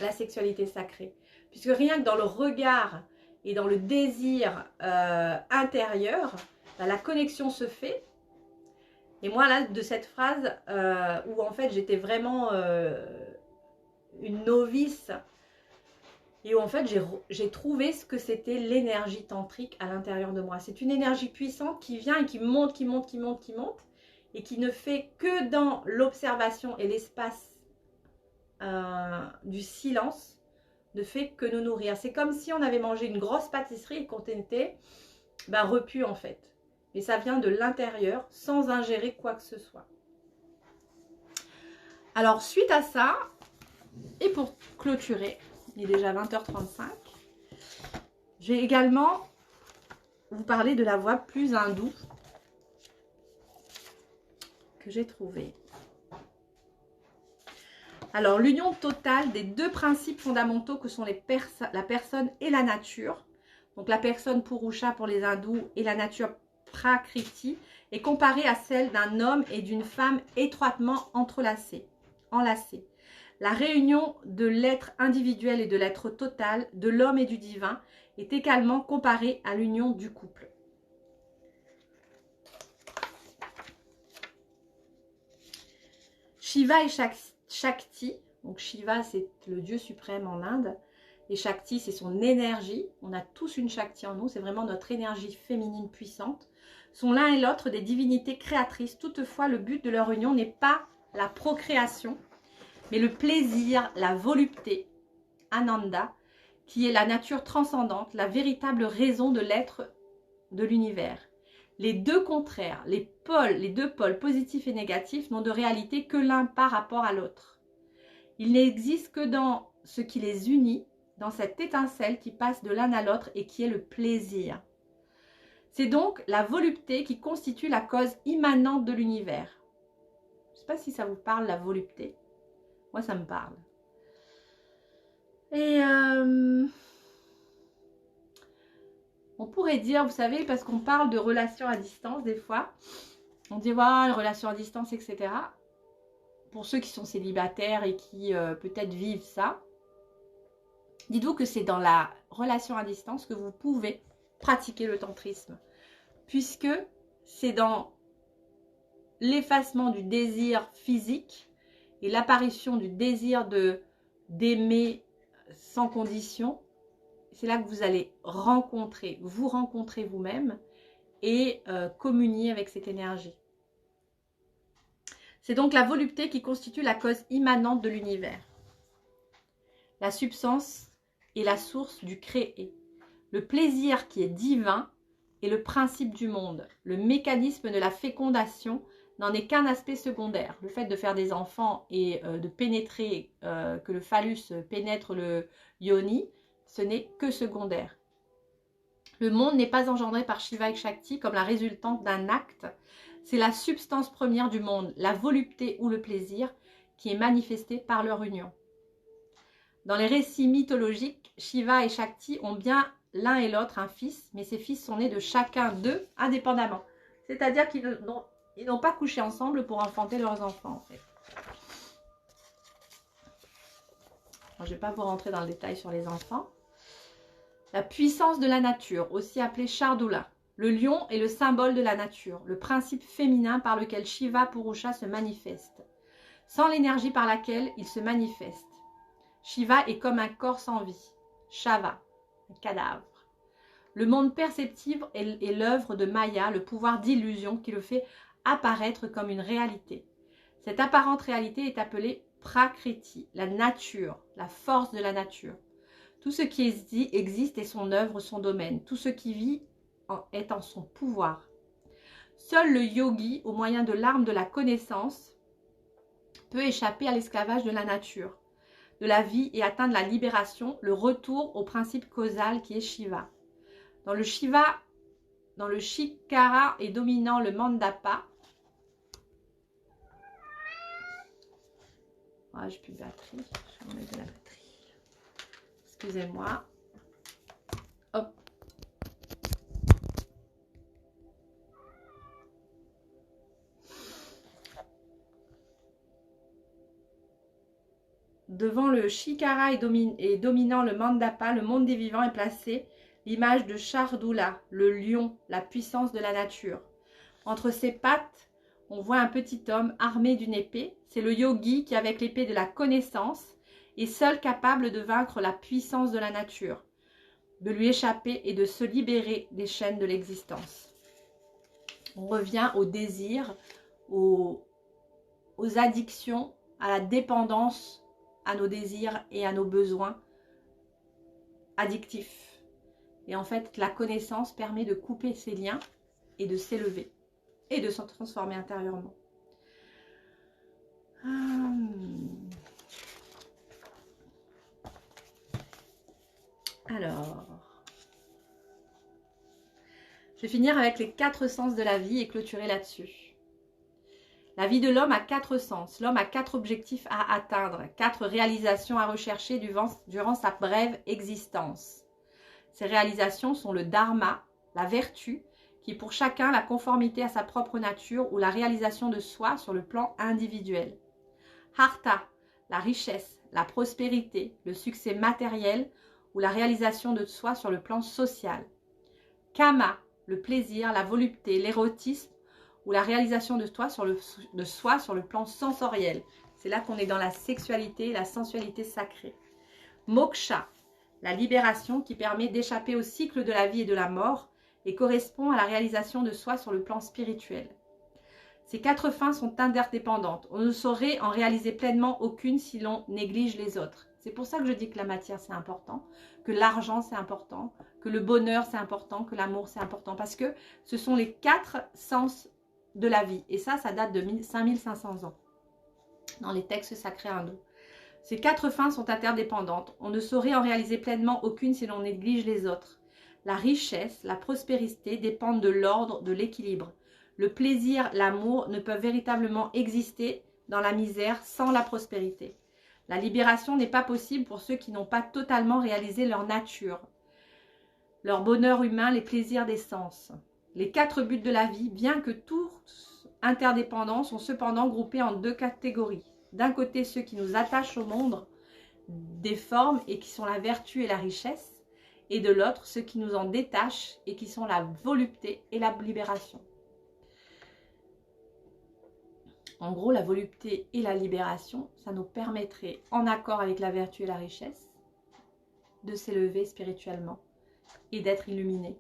la sexualité sacrée. Puisque rien que dans le regard et dans le désir intérieur, bah, la connexion se fait. Et moi, là, de cette phrase où en fait j'étais vraiment une novice et où en fait j'ai trouvé ce que c'était l'énergie tantrique à l'intérieur de moi. C'est une énergie puissante qui vient et qui monte, qui monte, qui monte, qui monte et qui ne fait que dans l'observation et l'espace du silence ne fait que nous nourrir. C'est comme si on avait mangé une grosse pâtisserie et qu'on était repu en fait. Mais ça vient de l'intérieur sans ingérer quoi que ce soit. Alors suite à ça, et pour clôturer, il est déjà 20h35, je vais également vous parler de la voie plus hindoue que j'ai trouvée. Alors l'union totale des deux principes fondamentaux que sont la personne et la nature, donc la personne Purusha pour les hindous et la nature Prakriti, est comparée à celle d'un homme et d'une femme étroitement enlacés. La réunion de l'être individuel et de l'être total, de l'homme et du divin, est également comparée à l'union du couple. Shiva et Shakti, donc Shiva c'est le dieu suprême en Inde, et Shakti c'est son énergie, on a tous une Shakti en nous, c'est vraiment notre énergie féminine puissante, sont l'un et l'autre des divinités créatrices. Toutefois, le but de leur union n'est pas la procréation, mais le plaisir, la volupté, Ananda, qui est la nature transcendante, la véritable raison de l'être de l'univers. Les deux contraires, les deux pôles positifs et négatifs n'ont de réalité que l'un par rapport à l'autre. Il n'existe que dans ce qui les unit, dans cette étincelle qui passe de l'un à l'autre et qui est le plaisir. C'est donc la volupté qui constitue la cause immanente de l'univers. Je ne sais pas si ça vous parle, la volupté. Moi, ça me parle. Et on pourrait dire, vous savez, parce qu'on parle de relations à distance des fois, on dit, voilà, relations à distance, etc. Pour ceux qui sont célibataires et qui peut-être vivent ça, dites-vous que c'est dans la relation à distance que vous pouvez pratiquer le tantrisme. Puisque c'est dans l'effacement du désir physique et l'apparition du désir d'aimer sans condition, c'est là que vous allez vous rencontrer vous-même et communier avec cette énergie. C'est donc la volupté qui constitue la cause immanente de l'univers. La substance est la source du créé. Le plaisir qui est divin est le principe du monde. Le mécanisme de la fécondation n'en est qu'un aspect secondaire. Le fait de faire des enfants et de pénétrer, que le phallus pénètre le yoni, ce n'est que secondaire. Le monde n'est pas engendré par Shiva et Shakti comme la résultante d'un acte. C'est la substance première du monde, la volupté ou le plaisir, qui est manifestée par leur union. Dans les récits mythologiques, Shiva et Shakti ont bien l'un et l'autre un fils, mais ces fils sont nés de chacun d'eux indépendamment. C'est-à-dire qu'ils n'ont pas couché ensemble pour enfanter leurs enfants, en fait. Je ne vais pas vous rentrer dans le détail sur les enfants. La puissance de la nature, aussi appelée Shardula. Le lion est le symbole de la nature, le principe féminin par lequel Shiva Purusha se manifeste, sans l'énergie par laquelle il se manifeste. Shiva est comme un corps sans vie, Shava, un cadavre. Le monde perceptible est l'œuvre de Maya, le pouvoir d'illusion qui le fait apparaître comme une réalité. Cette apparente réalité est appelée Prakriti, la nature, la force de la nature. Tout ce qui existe est son œuvre, son domaine. Tout ce qui vit est en son pouvoir. Seul le yogi, au moyen de l'arme de la connaissance, peut échapper à l'esclavage de la nature, de la vie et atteindre la libération, le retour au principe causal qui est Shiva. Dans le Shikara et dominant le Mandapa. Ah, j'ai plus de batterie. Je vais enlever de la batterie. Excusez-moi. Hop. devant le Shikara et dominant le Mandapa, le monde des vivants, est placé l'image de Shardula, le lion, la puissance de la nature. Entre ses pattes, on voit un petit homme armé d'une épée. C'est le yogi qui, avec l'épée de la connaissance, est seul capable de vaincre la puissance de la nature, de lui échapper et de se libérer des chaînes de l'existence. On revient au désir, aux addictions, à la dépendance, à nos désirs et à nos besoins addictifs. Et en fait, la connaissance permet de couper ces liens et de s'élever et de se transformer intérieurement. Alors, je vais finir avec les 4 sens de la vie et clôturer là-dessus. La vie de l'homme a 4 sens. L'homme a 4 objectifs à atteindre, 4 réalisations à rechercher durant sa brève existence. Ces réalisations sont le dharma, la vertu, qui est pour chacun la conformité à sa propre nature ou la réalisation de soi sur le plan individuel. Harta, la richesse, la prospérité, le succès matériel ou la réalisation de soi sur le plan social. Kama, le plaisir, la volupté, l'érotisme ou la réalisation de soi sur le plan sensoriel. C'est là qu'on est dans la sexualité, la sensualité sacrée. Moksha, la libération qui permet d'échapper au cycle de la vie et de la mort et correspond à la réalisation de soi sur le plan spirituel. Ces 4 fins sont interdépendantes. On ne saurait en réaliser pleinement aucune si l'on néglige les autres. C'est pour ça que je dis que la matière c'est important, que l'argent c'est important, que le bonheur c'est important, que l'amour c'est important. Parce que ce sont les 4 sens de la vie. Et ça date de 5500 ans dans les textes sacrés hindous. Ces 4 fins sont interdépendantes. On ne saurait en réaliser pleinement aucune si l'on néglige les autres. La richesse, la prospérité dépendent de l'ordre, de l'équilibre. Le plaisir, l'amour ne peuvent véritablement exister dans la misère sans la prospérité. La libération n'est pas possible pour ceux qui n'ont pas totalement réalisé leur nature, leur bonheur humain, les plaisirs des sens. Les 4 buts de la vie, bien que tous interdépendants, sont cependant groupés en 2 catégories. D'un côté, ceux qui nous attachent au monde des formes et qui sont la vertu et la richesse, et de l'autre, ceux qui nous en détachent et qui sont la volupté et la libération. En gros, la volupté et la libération, ça nous permettrait, en accord avec la vertu et la richesse, de s'élever spirituellement et d'être illuminés.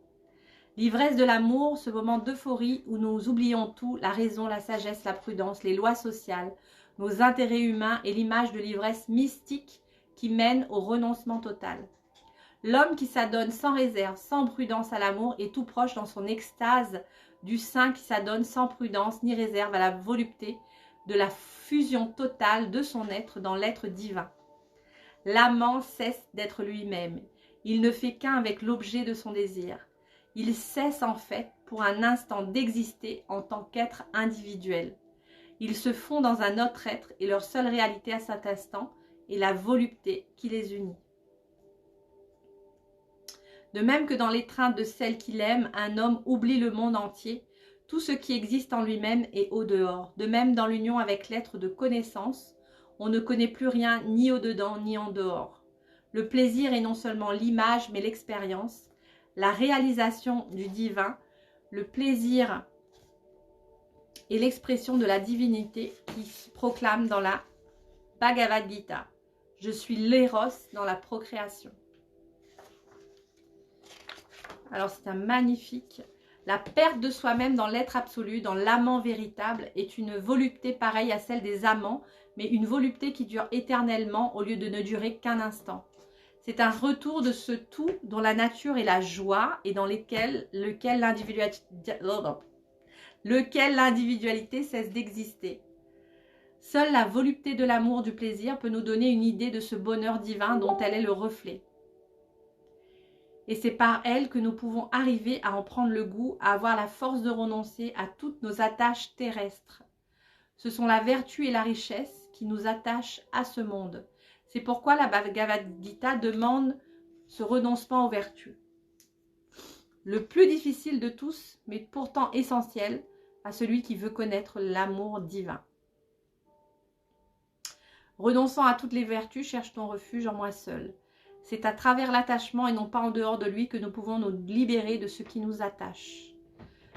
L'ivresse de l'amour, ce moment d'euphorie où nous oublions tout, la raison, la sagesse, la prudence, les lois sociales, nos intérêts humains et l'image de l'ivresse mystique qui mène au renoncement total. L'homme qui s'adonne sans réserve, sans prudence à l'amour est tout proche dans son extase du saint qui s'adonne sans prudence ni réserve à la volupté de la fusion totale de son être dans l'être divin. L'amant cesse d'être lui-même. Il ne fait qu'un avec l'objet de son désir. Il cesse en fait pour un instant d'exister en tant qu'être individuel. Ils se font dans un autre être et leur seule réalité à cet instant est la volupté qui les unit. De même que dans l'étreinte de celle qu'il aime, un homme oublie le monde entier, tout ce qui existe en lui-même est au dehors. De même dans l'union avec l'être de connaissance, on ne connaît plus rien ni au dedans ni en dehors. Le plaisir est non seulement l'image mais l'expérience, la réalisation du divin, le plaisir et l'expression de la divinité qui se proclame dans la Bhagavad Gita. Je suis l'éros dans la procréation. Alors c'est un magnifique. La perte de soi-même dans l'être absolu, dans l'amant véritable, est une volupté pareille à celle des amants, mais une volupté qui dure éternellement au lieu de ne durer qu'un instant. C'est un retour de ce tout dont la nature est la joie et dans lequel l'individualité cesse d'exister. Seule la volupté de l'amour, du plaisir peut nous donner une idée de ce bonheur divin dont elle est le reflet. Et c'est par elle que nous pouvons arriver à en prendre le goût, à avoir la force de renoncer à toutes nos attaches terrestres. Ce sont la vertu et la richesse qui nous attachent à ce monde. C'est pourquoi la Bhagavad Gita demande ce renoncement aux vertus. Le plus difficile de tous, mais pourtant essentiel à celui qui veut connaître l'amour divin. Renonçant à toutes les vertus, cherche ton refuge en moi seul. C'est à travers l'attachement et non pas en dehors de lui que nous pouvons nous libérer de ce qui nous attache.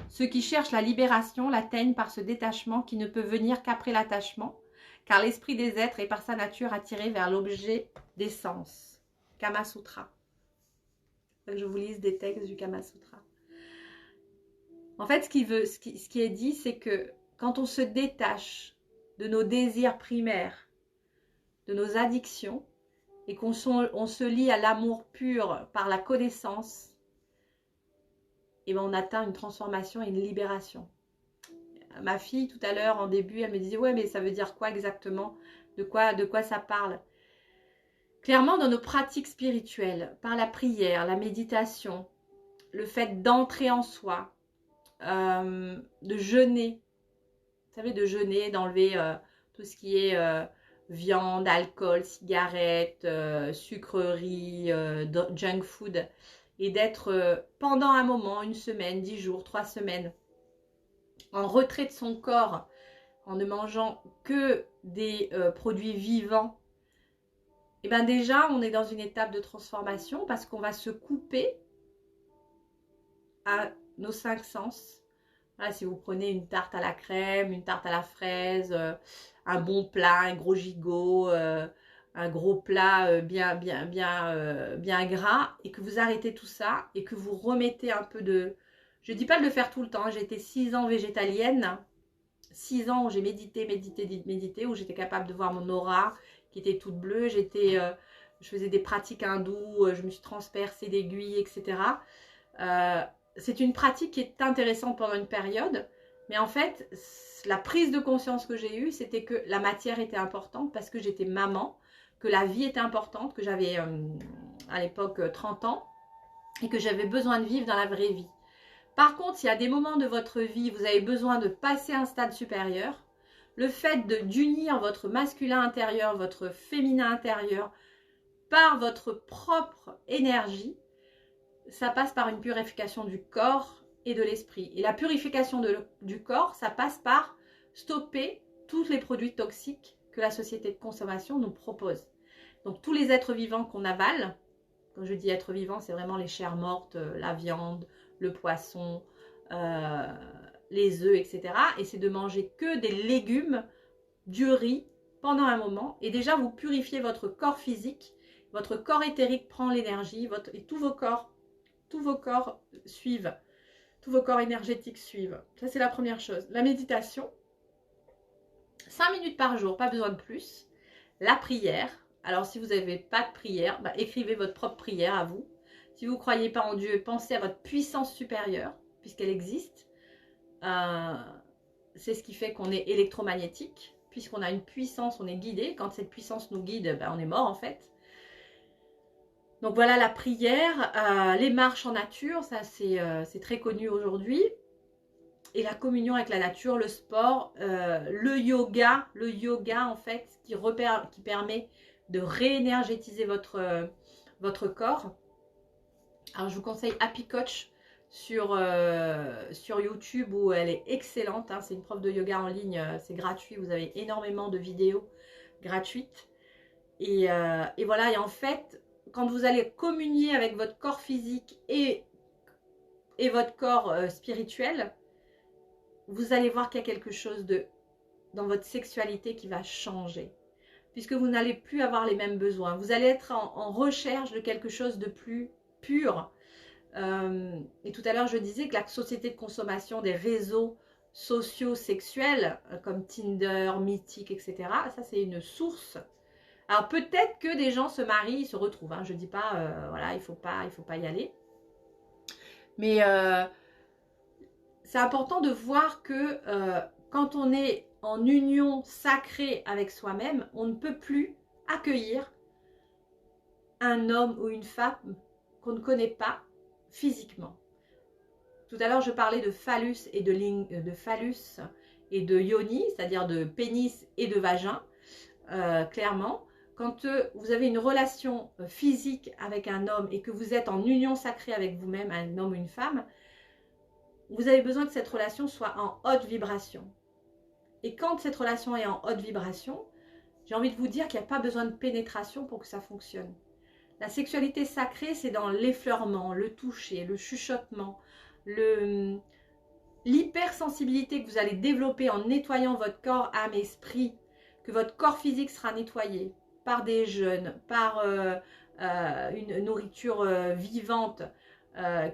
Ceux qui cherchent la libération l'atteignent par ce détachement qui ne peut venir qu'après l'attachement, car l'esprit des êtres est par sa nature attiré vers l'objet des sens. Kama Sutra. Je vous lise des textes du Kama Sutra. En fait, ce qui est dit, c'est que quand on se détache de nos désirs primaires, de nos addictions, et qu'on se lie à l'amour pur par la connaissance, et ben on atteint une transformation et une libération. Ma fille, tout à l'heure, en début, elle me disait « Ouais, mais ça veut dire quoi exactement? De quoi ça parle ?» Clairement, dans nos pratiques spirituelles, par la prière, la méditation, le fait d'entrer en soi, de jeûner, vous savez, de jeûner, d'enlever tout ce qui est viande, alcool, cigarettes, sucreries, junk food, et d'être pendant un moment, 1 semaine, 10 jours, 3 semaines, en retrait de son corps, en ne mangeant que des produits vivants, et bien déjà, on est dans une étape de transformation parce qu'on va se couper à nos 5 sens. Voilà, si vous prenez une tarte à la crème, une tarte à la fraise, un bon plat, un gros gigot, un gros plat bien gras, et que vous arrêtez tout ça et que vous remettez un peu de... Je ne dis pas de le faire tout le temps, j'ai été 6 ans végétalienne, 6 ans où j'ai médité, où j'étais capable de voir mon aura qui était toute bleue, je faisais des pratiques hindoues, je me suis transpercée d'aiguilles, etc. C'est une pratique qui est intéressante pendant une période, mais en fait, la prise de conscience que j'ai eue, c'était que la matière était importante parce que j'étais maman, que la vie était importante, que j'avais à l'époque 30 ans et que j'avais besoin de vivre dans la vraie vie. Par contre, s'il y a des moments de votre vie, vous avez besoin de passer un stade supérieur, le fait d'unir votre masculin intérieur, votre féminin intérieur par votre propre énergie, ça passe par une purification du corps et de l'esprit. Et la purification du corps, ça passe par stopper tous les produits toxiques que la société de consommation nous propose. Donc tous les êtres vivants qu'on avale, quand je dis êtres vivants, c'est vraiment les chairs mortes, la viande, le poisson, les œufs, etc. Et c'est de manger que des légumes, du riz pendant un moment. Et déjà, vous purifiez votre corps physique, votre corps éthérique prend l'énergie, et tous vos corps suivent, tous vos corps énergétiques suivent. Ça, c'est la première chose. La méditation, 5 minutes par jour, pas besoin de plus. La prière, alors si vous n'avez pas de prière, écrivez votre propre prière à vous. Si vous ne croyez pas en Dieu, pensez à votre puissance supérieure, puisqu'elle existe. C'est ce qui fait qu'on est électromagnétique, puisqu'on a une puissance, on est guidé. Quand cette puissance nous guide, on est mort en fait. Donc voilà la prière, les marches en nature, ça c'est très connu aujourd'hui. Et la communion avec la nature, le sport, le yoga en fait qui permet de réénergétiser votre corps. Alors je vous conseille Happy Coach sur YouTube où elle est excellente. C'est une prof de yoga en ligne, c'est gratuit, vous avez énormément de vidéos gratuites. Et voilà, et en fait, quand vous allez communier avec votre corps physique et votre corps spirituel, vous allez voir qu'il y a quelque chose dans votre sexualité qui va changer. Puisque vous n'allez plus avoir les mêmes besoins. Vous allez être en recherche de quelque chose de plus pur. Et tout à l'heure, je disais que la société de consommation des réseaux sociaux sexuels, comme Tinder, Mythique, etc., ça c'est une source. Alors peut-être que des gens se marient, se retrouvent. Je ne dis pas, voilà, il faut pas y aller. Mais c'est important de voir que quand on est en union sacrée avec soi-même, on ne peut plus accueillir un homme ou une femme qu'on ne connaît pas physiquement. Tout à l'heure, je parlais de phallus et de phallus et de yoni, c'est-à-dire de pénis et de vagin, clairement. Quand vous avez une relation physique avec un homme et que vous êtes en union sacrée avec vous-même, un homme ou une femme, vous avez besoin que cette relation soit en haute vibration. Et quand cette relation est en haute vibration, j'ai envie de vous dire qu'il n'y a pas besoin de pénétration pour que ça fonctionne. La sexualité sacrée, c'est dans l'effleurement, le toucher, le chuchotement, l'hypersensibilité que vous allez développer en nettoyant votre corps, âme, esprit, que votre corps physique sera nettoyé par des jeûnes, par une nourriture vivante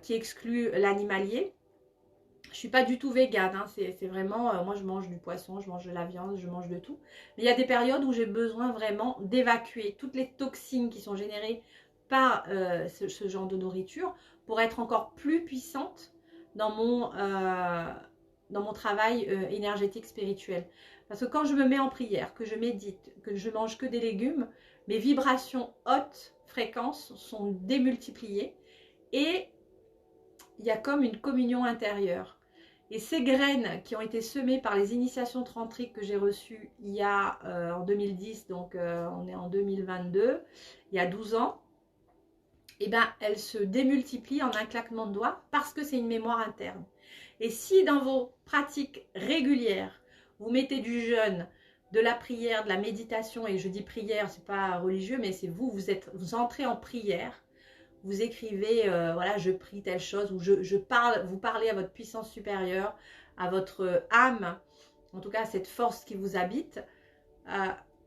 qui exclut l'animalier. Je ne suis pas du tout végane, hein, c'est vraiment, moi je mange du poisson, je mange de la viande, je mange de tout. Mais il y a des périodes où j'ai besoin vraiment d'évacuer toutes les toxines qui sont générées par ce genre de nourriture pour être encore plus puissante dans mon travail énergétique spirituel. Parce que quand je me mets en prière, que je médite, que je mange que des légumes, mes vibrations hautes fréquences sont démultipliées et il y a comme une communion intérieure. Et ces graines qui ont été semées par les initiations tantriques que j'ai reçues il y a en 2010, donc on est en 2022, il y a 12 ans, et ben, elles se démultiplient en un claquement de doigts parce que c'est une mémoire interne. Et si dans vos pratiques régulières, vous mettez du jeûne, de la prière, de la méditation, et je dis prière, c'est pas religieux, mais c'est vous vous entrez en prière, vous écrivez, voilà, je prie telle chose, ou vous parlez à votre puissance supérieure, à votre âme, en tout cas à cette force qui vous habite,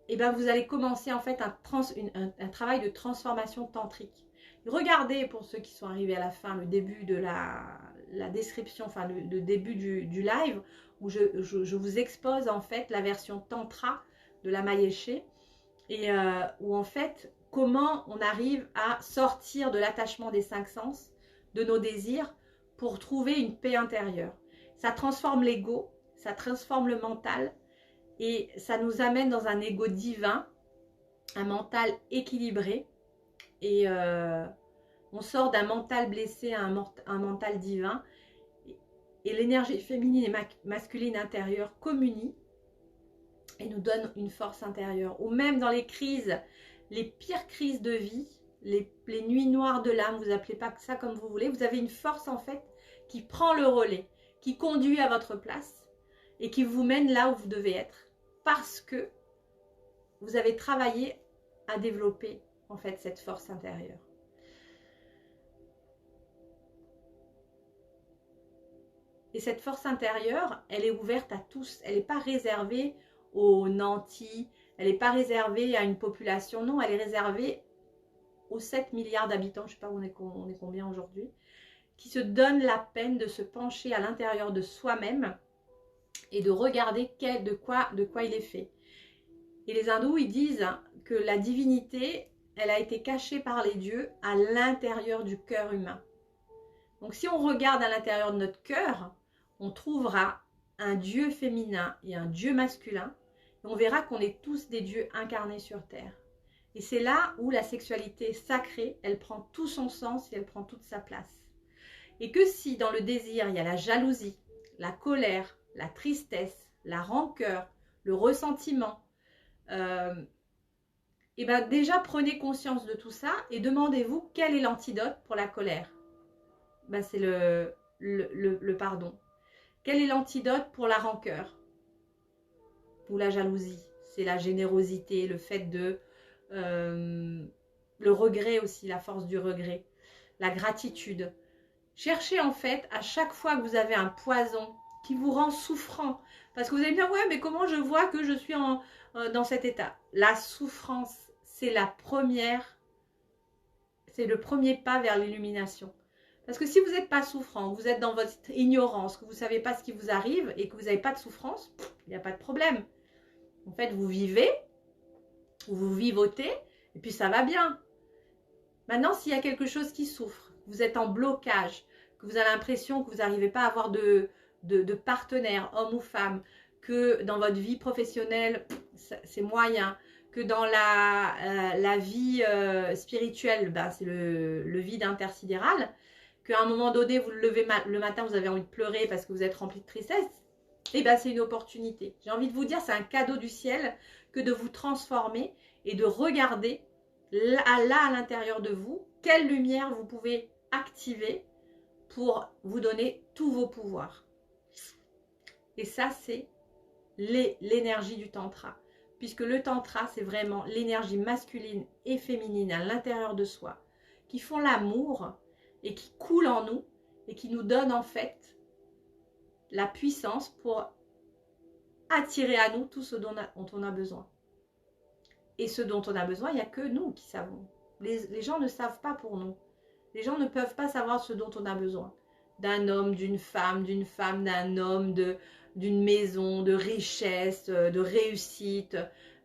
et ben vous allez commencer en fait un travail de transformation tantrique. Regardez, pour ceux qui sont arrivés à la fin, le début de la description, enfin le début du live, où je vous expose en fait la version tantra de la Mayéché, et où en fait, comment on arrive à sortir de l'attachement des 5 sens, de nos désirs, pour trouver une paix intérieure. Ça transforme l'ego, ça transforme le mental, et ça nous amène dans un ego divin, un mental équilibré, et on sort d'un mental blessé à un mental divin, et l'énergie féminine et masculine intérieure communient et nous donne une force intérieure. Ou même dans les crises, les pires crises de vie, les nuits noires de l'âme, vous appelez pas ça comme vous voulez, vous avez une force en fait qui prend le relais, qui conduit à votre place et qui vous mène là où vous devez être, parce que vous avez travaillé à développer en fait cette force intérieure. Et cette force intérieure, elle est ouverte à tous, elle n'est pas réservée aux nantis, elle n'est pas réservée à une population, non, elle est réservée aux 7 milliards d'habitants, je ne sais pas on est combien aujourd'hui, qui se donnent la peine de se pencher à l'intérieur de soi-même et de regarder de quoi il est fait. Et les hindous, ils disent que la divinité, elle a été cachée par les dieux à l'intérieur du cœur humain. Donc si on regarde à l'intérieur de notre cœur, on trouvera un dieu féminin et un dieu masculin, et on verra qu'on est tous des dieux incarnés sur terre. Et c'est là où la sexualité sacrée, elle prend tout son sens et elle prend toute sa place. Et que si dans le désir, il y a la jalousie, la colère, la tristesse, la rancœur, le ressentiment, et bien déjà prenez conscience de tout ça et demandez-vous quel est l'antidote pour la colère. Ben, c'est le pardon. Quel est l'antidote pour la rancœur ou la jalousie? C'est la générosité, le fait de... le regret aussi, la force du regret, la gratitude. Cherchez en fait à chaque fois que vous avez un poison qui vous rend souffrant, parce que vous allez me dire, ouais, mais comment je vois que je suis dans cet état? La souffrance, c'est le premier pas vers l'illumination. Parce que si vous n'êtes pas souffrant, vous êtes dans votre ignorance, que vous ne savez pas ce qui vous arrive et que vous n'avez pas de souffrance, il n'y a pas de problème. En fait, vous vivez, vous vivotez, et puis ça va bien. Maintenant, s'il y a quelque chose qui souffre, vous êtes en blocage, que vous avez l'impression que vous n'arrivez pas à avoir de partenaire, homme ou femme, que dans votre vie professionnelle, c'est moyen, que dans la vie spirituelle, ben, c'est le vide intersidéral, qu'à un moment donné, vous le levez le matin, vous avez envie de pleurer parce que vous êtes rempli de tristesse, et ben c'est une opportunité. J'ai envie de vous dire, c'est un cadeau du ciel que de vous transformer et de regarder là à l'intérieur de vous, quelle lumière vous pouvez activer pour vous donner tous vos pouvoirs. Et ça, c'est l'énergie du tantra. puisque le tantra, c'est vraiment l'énergie masculine et féminine à l'intérieur de soi, qui font l'amour et qui coulent en nous et qui nous donnent en fait la puissance pour attirer à nous tout ce dont on a besoin. Et ce dont on a besoin, il n'y a que nous qui savons. Les gens ne savent pas pour nous. Les gens ne peuvent pas savoir ce dont on a besoin. D'un homme, d'une femme, d'un homme, d'une maison, de richesse, de réussite.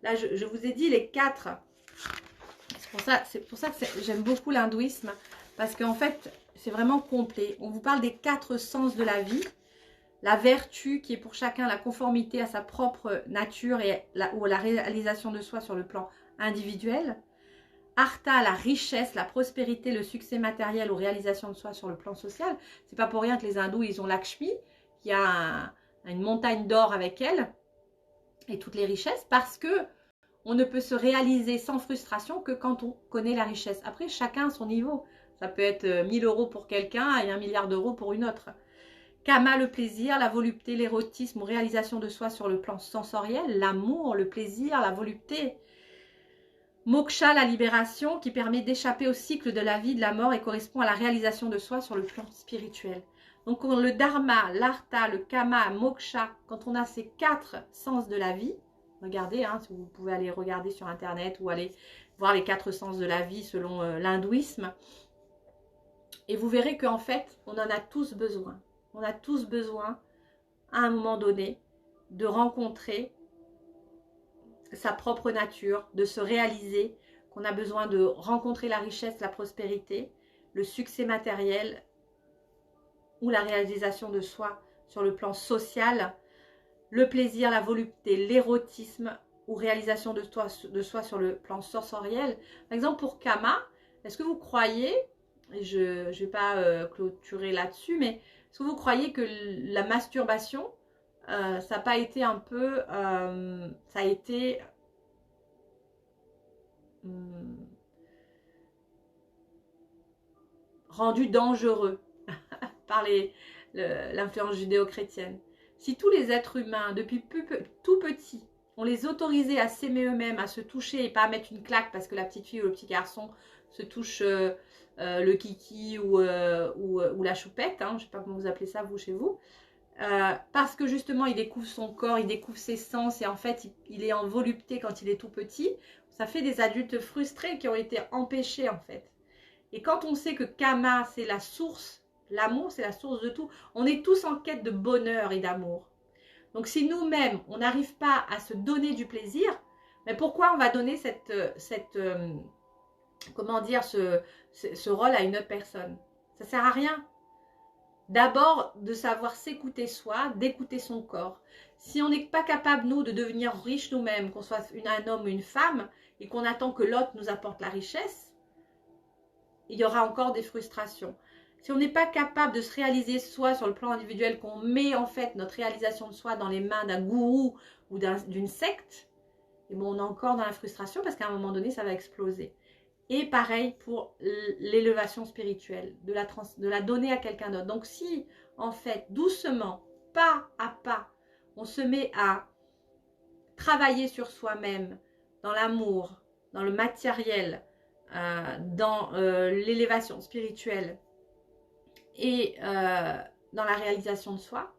Là, je vous ai dit les 4. C'est pour ça que j'aime beaucoup l'hindouisme. Parce qu'en fait, c'est vraiment complet. On vous parle des 4 sens de la vie. La vertu qui est pour chacun la conformité à sa propre nature ou la réalisation de soi sur le plan individuel. Artha, la richesse, la prospérité, le succès matériel ou réalisation de soi sur le plan social. C'est pas pour rien que les hindous, ils ont Lakshmi, qui a une montagne d'or avec elle, et toutes les richesses, parce que on ne peut se réaliser sans frustration que quand on connaît la richesse. Après, chacun à son niveau. Ça peut être 1000 € pour quelqu'un et 1 milliard d'euros pour une autre. Kama, le plaisir, la volupté, l'érotisme ou réalisation de soi sur le plan sensoriel, l'amour, le plaisir, la volupté. Moksha, la libération, qui permet d'échapper au cycle de la vie, de la mort et correspond à la réalisation de soi sur le plan spirituel. Donc le dharma, l'artha, le kama, moksha, quand on a ces 4 sens de la vie, regardez, hein, vous pouvez aller regarder sur internet ou aller voir les 4 sens de la vie selon l'hindouisme, et vous verrez qu'en fait, on en a tous besoin. On a tous besoin, à un moment donné, de rencontrer sa propre nature, de se réaliser, qu'on a besoin de rencontrer la richesse, la prospérité, le succès matériel ou la réalisation de soi sur le plan social, le plaisir, la volupté, l'érotisme ou réalisation de soi sur le plan sensoriel. Par exemple, pour Kama, est-ce que vous croyez, et je ne vais pas clôturer là-dessus, mais est-ce que vous croyez que la masturbation, ça n'a pas été un peu, ça a été rendu dangereux par l'influence judéo-chrétienne? Si tous les êtres humains, depuis tout petit, on les autorisait à s'aimer eux-mêmes, à se toucher et pas à mettre une claque parce que la petite fille ou le petit garçon se touche le kiki ou la choupette, hein, je ne sais pas comment vous appelez ça vous chez vous, parce que justement il découvre son corps, il découvre ses sens et en fait il est en volupté quand il est tout petit, ça fait des adultes frustrés qui ont été empêchés en fait. Et quand on sait que Kama c'est la source, l'amour c'est la source de tout, on est tous en quête de bonheur et d'amour. Donc si nous-mêmes on n'arrive pas à se donner du plaisir, mais pourquoi on va donner comment dire, ce rôle à une autre personne? Ça sert à rien. D'abord, de savoir s'écouter soi, d'écouter son corps. Si on n'est pas capable, nous, de devenir riches nous-mêmes, qu'on soit un homme ou une femme, et qu'on attend que l'autre nous apporte la richesse, il y aura encore des frustrations. Si on n'est pas capable de se réaliser soi sur le plan individuel, qu'on met en fait notre réalisation de soi dans les mains d'un gourou ou d'une secte, et bon, on est encore dans la frustration parce qu'à un moment donné, ça va exploser. Et pareil pour l'élévation spirituelle, de la donner à quelqu'un d'autre. Donc si, en fait, doucement, pas à pas, on se met à travailler sur soi-même, dans l'amour, dans le matériel, dans l'élévation spirituelle et dans la réalisation de soi,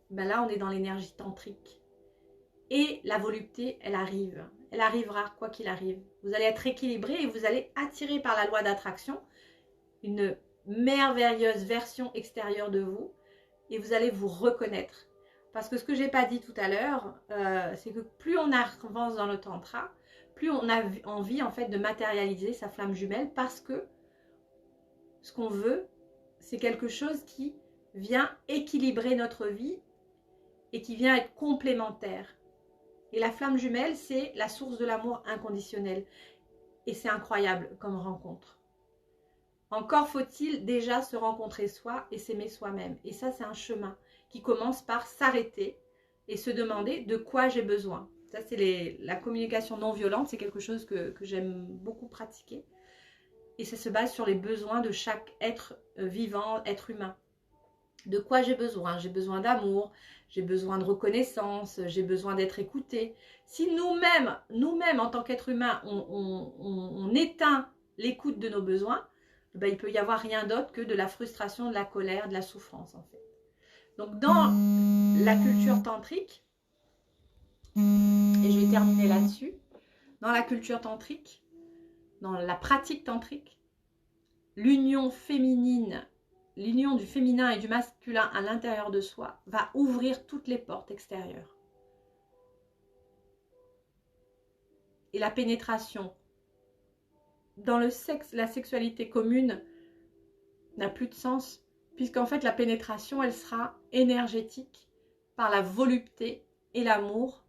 ben là, on est dans l'énergie tantrique. Et la volupté, elle arrive. Elle arrivera, quoi qu'il arrive. Vous allez être équilibré et vous allez attirer par la loi d'attraction une merveilleuse version extérieure de vous et vous allez vous reconnaître. Parce que ce que je n'ai pas dit tout à l'heure, c'est que plus on avance dans le tantra, plus on a envie en fait de matérialiser sa flamme jumelle parce que ce qu'on veut, c'est quelque chose qui vient équilibrer notre vie et qui vient être complémentaire. Et la flamme jumelle, c'est la source de l'amour inconditionnel. Et c'est incroyable comme rencontre. Encore faut-il déjà se rencontrer soi et s'aimer soi-même. Et ça, c'est un chemin qui commence par s'arrêter et se demander de quoi j'ai besoin. Ça, c'est la communication non violente. C'est quelque chose que j'aime beaucoup pratiquer. Et ça se base sur les besoins de chaque être vivant, être humain. De quoi j'ai besoin? J'ai besoin d'amour, j'ai besoin de reconnaissance, j'ai besoin d'être écoutée. Si nous-mêmes, en tant qu'être humain, on éteint l'écoute de nos besoins, ben, il peut y avoir rien d'autre que de la frustration, de la colère, de la souffrance en fait. Donc dans la culture tantrique, et je vais terminer là-dessus, dans la culture tantrique, dans la pratique tantrique, l'union féminine, l'union du féminin et du masculin à l'intérieur de soi va ouvrir toutes les portes extérieures. Et la pénétration dans le sexe, la sexualité commune n'a plus de sens, puisqu'en fait la pénétration, elle sera énergétique par la volupté et l'amour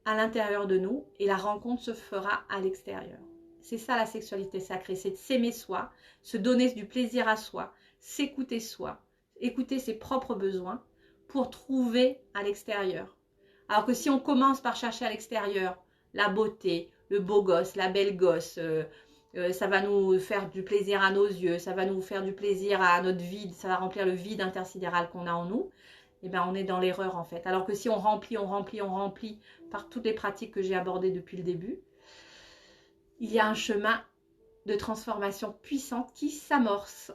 à l'intérieur de nous, et la rencontre se fera à l'extérieur. C'est ça la sexualité sacrée, c'est de s'aimer soi, se donner du plaisir à soi, s'écouter soi, écouter ses propres besoins pour trouver à l'extérieur. Alors que si on commence par chercher à l'extérieur la beauté, le beau gosse, la belle gosse, ça va nous faire du plaisir à nos yeux, ça va nous faire du plaisir à notre vide, ça va remplir le vide intersidéral qu'on a en nous, et bien on est dans l'erreur en fait. Alors que si on remplit par toutes les pratiques que j'ai abordées depuis le début, il y a un chemin de transformation puissante qui s'amorce.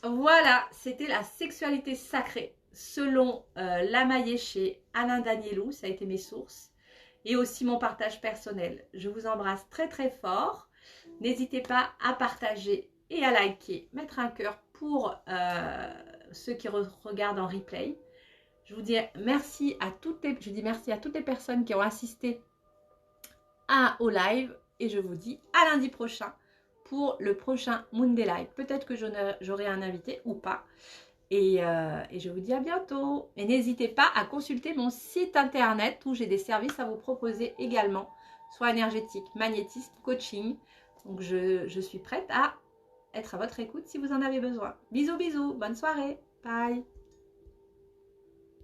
Voilà, c'était la sexualité sacrée selon Lama Yeshe, Alain Danielou, ça a été mes sources, et aussi mon partage personnel. Je vous embrasse très très fort. N'hésitez pas à partager et à liker, mettre un cœur pour ceux qui regardent en replay. Je vous dis merci à toutes les personnes qui ont assisté au live, et je vous dis à lundi prochain pour le prochain Monday Live. Peut-être que j'aurai un invité ou pas. Et je vous dis à bientôt. Et n'hésitez pas à consulter mon site internet où j'ai des services à vous proposer également, soit énergétique, magnétisme, coaching. Donc je suis prête à être à votre écoute si vous en avez besoin. Bisous, bisous, bonne soirée, bye.